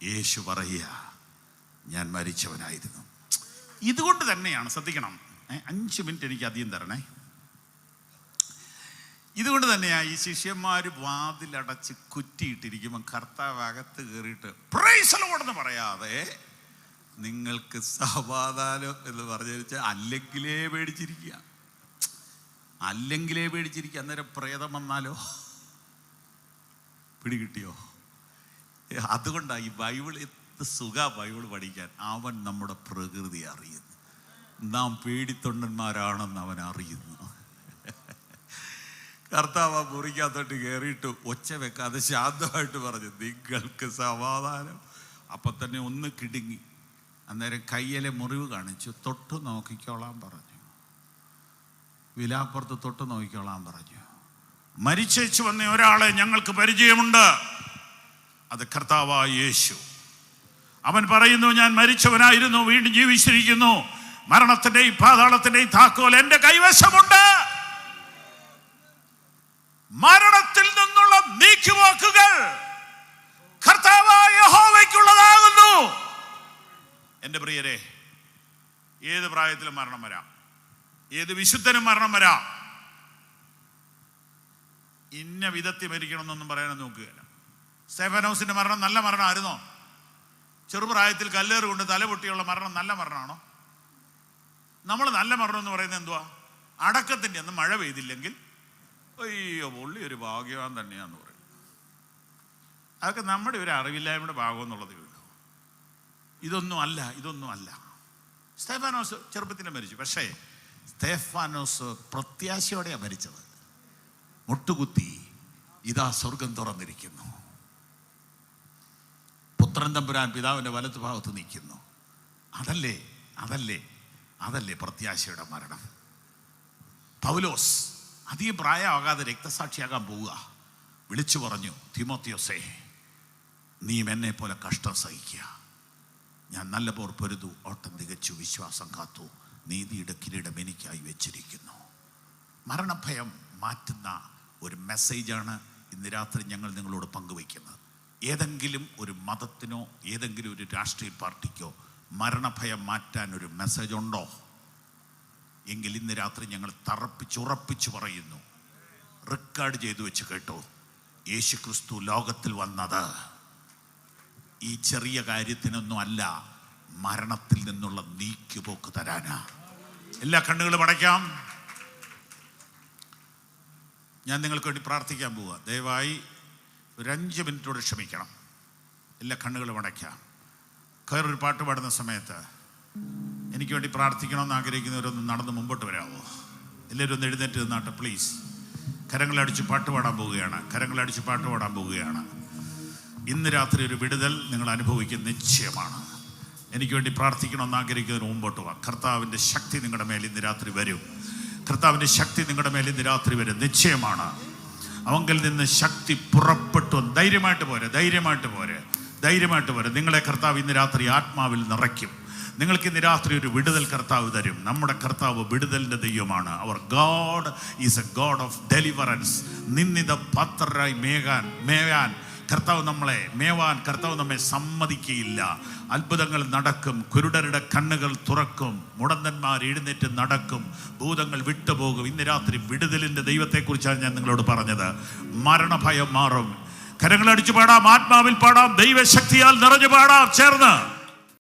യേശു പറയുക, ഞാൻ മരിച്ചവനായിരുന്നു. ഇതുകൊണ്ട് തന്നെയാണ്, ശ്രദ്ധിക്കണം, 5 മിനിറ്റ് എനിക്ക് അധികം തരണേ. ഇതുകൊണ്ട് തന്നെയാണ് ഈ ശിഷ്യന്മാർ വാതിലടച്ച് കുറ്റിയിട്ടിരിക്കുമ്പോൾ കർത്താവ് അകത്ത് കയറിയിട്ട് പ്രൈസ് ദി ലോർഡ് എന്ന് പറയാതെ നിങ്ങൾക്ക് സമാധാനം എന്ന് പറഞ്ഞു അല്ലെങ്കിലേ പേടിച്ചിരിക്കുക. അന്നേരം പ്രേതം വന്നാലോ? പിടികിട്ടിയോ? അതുകൊണ്ടാണ് ഈ ബൈബിൾ എന്ത് സുഖ ബൈബിൾ പഠിക്കാൻ. അവൻ നമ്മുടെ പ്രകൃതി അറിയുന്നു. നാം പേടിത്തൊണ്ടന്മാരാണെന്ന് അവൻ അറിയുന്നു. കർത്താവ് മുറിക്കകത്തോട്ട് കയറിയിട്ട് ഒച്ച വെക്കാതെ ശാന്തമായിട്ട് പറഞ്ഞു, നിങ്ങൾക്ക് സമാധാനം. അപ്പം തന്നെ ഒന്ന് കിടുങ്ങി. അന്നേരം കയ്യിലെ മുറിവ് കാണിച്ചു. തൊട്ട് നോക്കിക്കോളാൻ പറഞ്ഞു. വിലാപ്പുറത്ത് തൊട്ട് നോക്കിക്കോളാൻ പറഞ്ഞു. മരിച്ചേച്ചു വന്ന ഒരാളെ ഞങ്ങൾക്ക് പരിചയമുണ്ട്. അത് കർത്താവായ യേശു. അവൻ പറയുന്നു, ഞാൻ മരിച്ചവനായിരുന്നു, വീണ്ടും ജീവിച്ചിരിക്കുന്നു. മരണത്തിന്റെയും പാതാളത്തിന്റെയും താക്കോൽ എൻ്റെ കൈവശമുണ്ട്. മരണത്തിൽ നിന്നുള്ള നീക്കുപോക്കുകൾ കർത്താവായ യഹോവയ്ക്കുള്ളതാകുന്നു. എൻ്റെ പ്രിയരെ, ഏത് പ്രായത്തിലും മരണം വരാം, ഏത് വിശുദ്ധനും മരണം വരാം. ഇന്ന വിധത്തിൽ മരിക്കണമെന്നൊന്നും പറയാൻ നോക്കുകയല്ല. സ്തെഫാനോസിന്റെ മരണം നല്ല മരണമായിരുന്നോ? ചെറുപ്രായത്തിൽ കല്ലേറ് കൊണ്ട് തലപൊട്ടിയുള്ള മരണം നല്ല മരണമാണോ? നമ്മൾ നല്ല മരണം എന്ന് പറയുന്നത് എന്തുവാ? അടക്കത്തിൻ്റെ അന്ന് മഴ പെയ്തില്ലെങ്കിൽ അയ്യോ പുള്ളി ഒരു ഭാഗ്യവാൻ തന്നെയാന്ന് പറയും. അതൊക്കെ നമ്മുടെ ഒരു അറിവില്ലായ്മയുടെ ഭാഗം എന്നുള്ളതേ ഉള്ളൂ. ഇതൊന്നും അല്ല. സ്തെഫാനോസ് ചെറുപ്പത്തിൽ മരിച്ചു. പക്ഷേ സ്തെഫാനോസ് പ്രത്യാശയോടെയാണ് മരിച്ചത്. മുട്ടുകുത്തി, ഇതാ സ്വർഗം തുറന്നിരിക്കുന്നു, പുത്രൻ തമ്പുരാൻ പിതാവിൻ്റെ വലത്ത് ഭാഗത്ത് നിൽക്കുന്നു. അതല്ലേ പ്രത്യാശയുടെ മരണം. പൗലോസ് അധികം പ്രായമാകാതെ രക്തസാക്ഷിയാകാൻ പോവുക. വിളിച്ചു പറഞ്ഞു, തിമോത്തിയോസേ, നീ എന്നെ പോലെ കഷ്ടം സഹിക്കുക. ഞാൻ നല്ല പോർ പൊരുതു, ഓട്ടം തികച്ചു, വിശ്വാസം കാത്തു, നീതിയുടെ കിരീടം എനിക്കായി വെച്ചിരിക്കുന്നു. മരണഭയം മാറ്റുന്ന ഒരു മെസ്സേജാണ് ഇന്ന് രാത്രി ഞങ്ങൾ നിങ്ങളോട് പങ്കുവയ്ക്കുന്നത്. ഏതെങ്കിലും ഒരു മതത്തിനോ ഏതെങ്കിലും ഒരു രാഷ്ട്രീയ പാർട്ടിക്കോ മരണഭയം മാറ്റാൻ ഒരു മെസ്സേജ് ഉണ്ടോ എങ്കിൽ ഇന്ന് രാത്രി ഞങ്ങൾ ഉറപ്പിച്ചു പറയുന്നു, റെക്കോർഡ് ചെയ്തു വെച്ച് കേട്ടോ, യേശു ക്രിസ്തു ലോകത്തിൽ വന്നത് ഈ ചെറിയ കാര്യത്തിനൊന്നും അല്ല, മരണത്തിൽ നിന്നുള്ള നീക്കുപോക്ക് തരാനാ. എല്ലാ കണ്ണുകളും അടയ്ക്കാം. ഞാൻ നിങ്ങൾക്ക് വേണ്ടി പ്രാർത്ഥിക്കാൻ പോവുക. ദയവായി ഒരു 5 മിനിറ്റോട് ക്ഷമിക്കണം. എല്ലാ കണ്ണുകളും അടയ്ക്കാം. കയറൊരു പാട്ട് പാടുന്ന സമയത്ത് എനിക്ക് വേണ്ടി പ്രാർത്ഥിക്കണമെന്ന് ആഗ്രഹിക്കുന്നവരൊന്ന് നടന്ന് മുമ്പോട്ട് വരാമോ? എല്ലാവരും ഒന്ന് എഴുന്നേറ്റ് നിന്നാട്ടെ പ്ലീസ്. കരങ്ങളടിച്ച് പാട്ട് പാടാൻ പോവുകയാണ്. കരങ്ങളടിച്ച് പാട്ട് പാടാൻ പോവുകയാണ്. ഇന്ന് രാത്രി ഒരു വിടുതൽ നിങ്ങൾ അനുഭവിക്കുന്ന നിശ്ചയമാണ്. എനിക്ക് വേണ്ടി പ്രാർത്ഥിക്കണമെന്ന് ആഗ്രഹിക്കുന്നതിന് മുമ്പോട്ട് പോവാം. കർത്താവിൻ്റെ ശക്തി നിങ്ങളുടെ മേൽ ഇന്ന് രാത്രി വരും. കർത്താവിൻ്റെ ശക്തി നിങ്ങളുടെ മേൽ ഇന്ന് രാത്രി വരും, നിശ്ചയമാണ്. അവങ്കിൽ നിന്ന് ശക്തി പുറപ്പെട്ടു. ധൈര്യമായിട്ട് പോരെ, ധൈര്യമായിട്ട് പോരെ, ധൈര്യമായിട്ട് പോരെ. നിങ്ങളെ കർത്താവ് ഇന്ന് രാത്രി ആത്മാവിൽ നിറയ്ക്കും. നിങ്ങൾക്ക് ഇന്ന് രാത്രി ഒരു വിടുതൽ കർത്താവ് തരും. നമ്മുടെ കർത്താവ് വിടുതലിൻ്റെ ദൈവമാണ്. Our God is a God of deliverance. നിന്ദിത പാത്രരായി മേവാൻ കർത്താവ് നമ്മെ സമ്മതിക്കുകയില്ല. അത്ഭുതങ്ങൾ നടക്കും. കുരുടരുടെ കണ്ണുകൾ തുറക്കും. മുടന്തന്മാർ എഴുന്നേറ്റ് നടക്കും. ഭൂതങ്ങൾ വിട്ടുപോകും. ഇന്ന് രാത്രി വിടുതലിൻ്റെ ദൈവത്തെക്കുറിച്ചാണ് ഞാൻ നിങ്ങളോട് പറഞ്ഞത്. മരണഭയം മാറും. കരങ്ങളടിച്ചു പാടാം, ആത്മാവിൽ പാടാം, ദൈവശക്തിയാൽ നിറഞ്ഞു പാടാം ചേർന്ന്.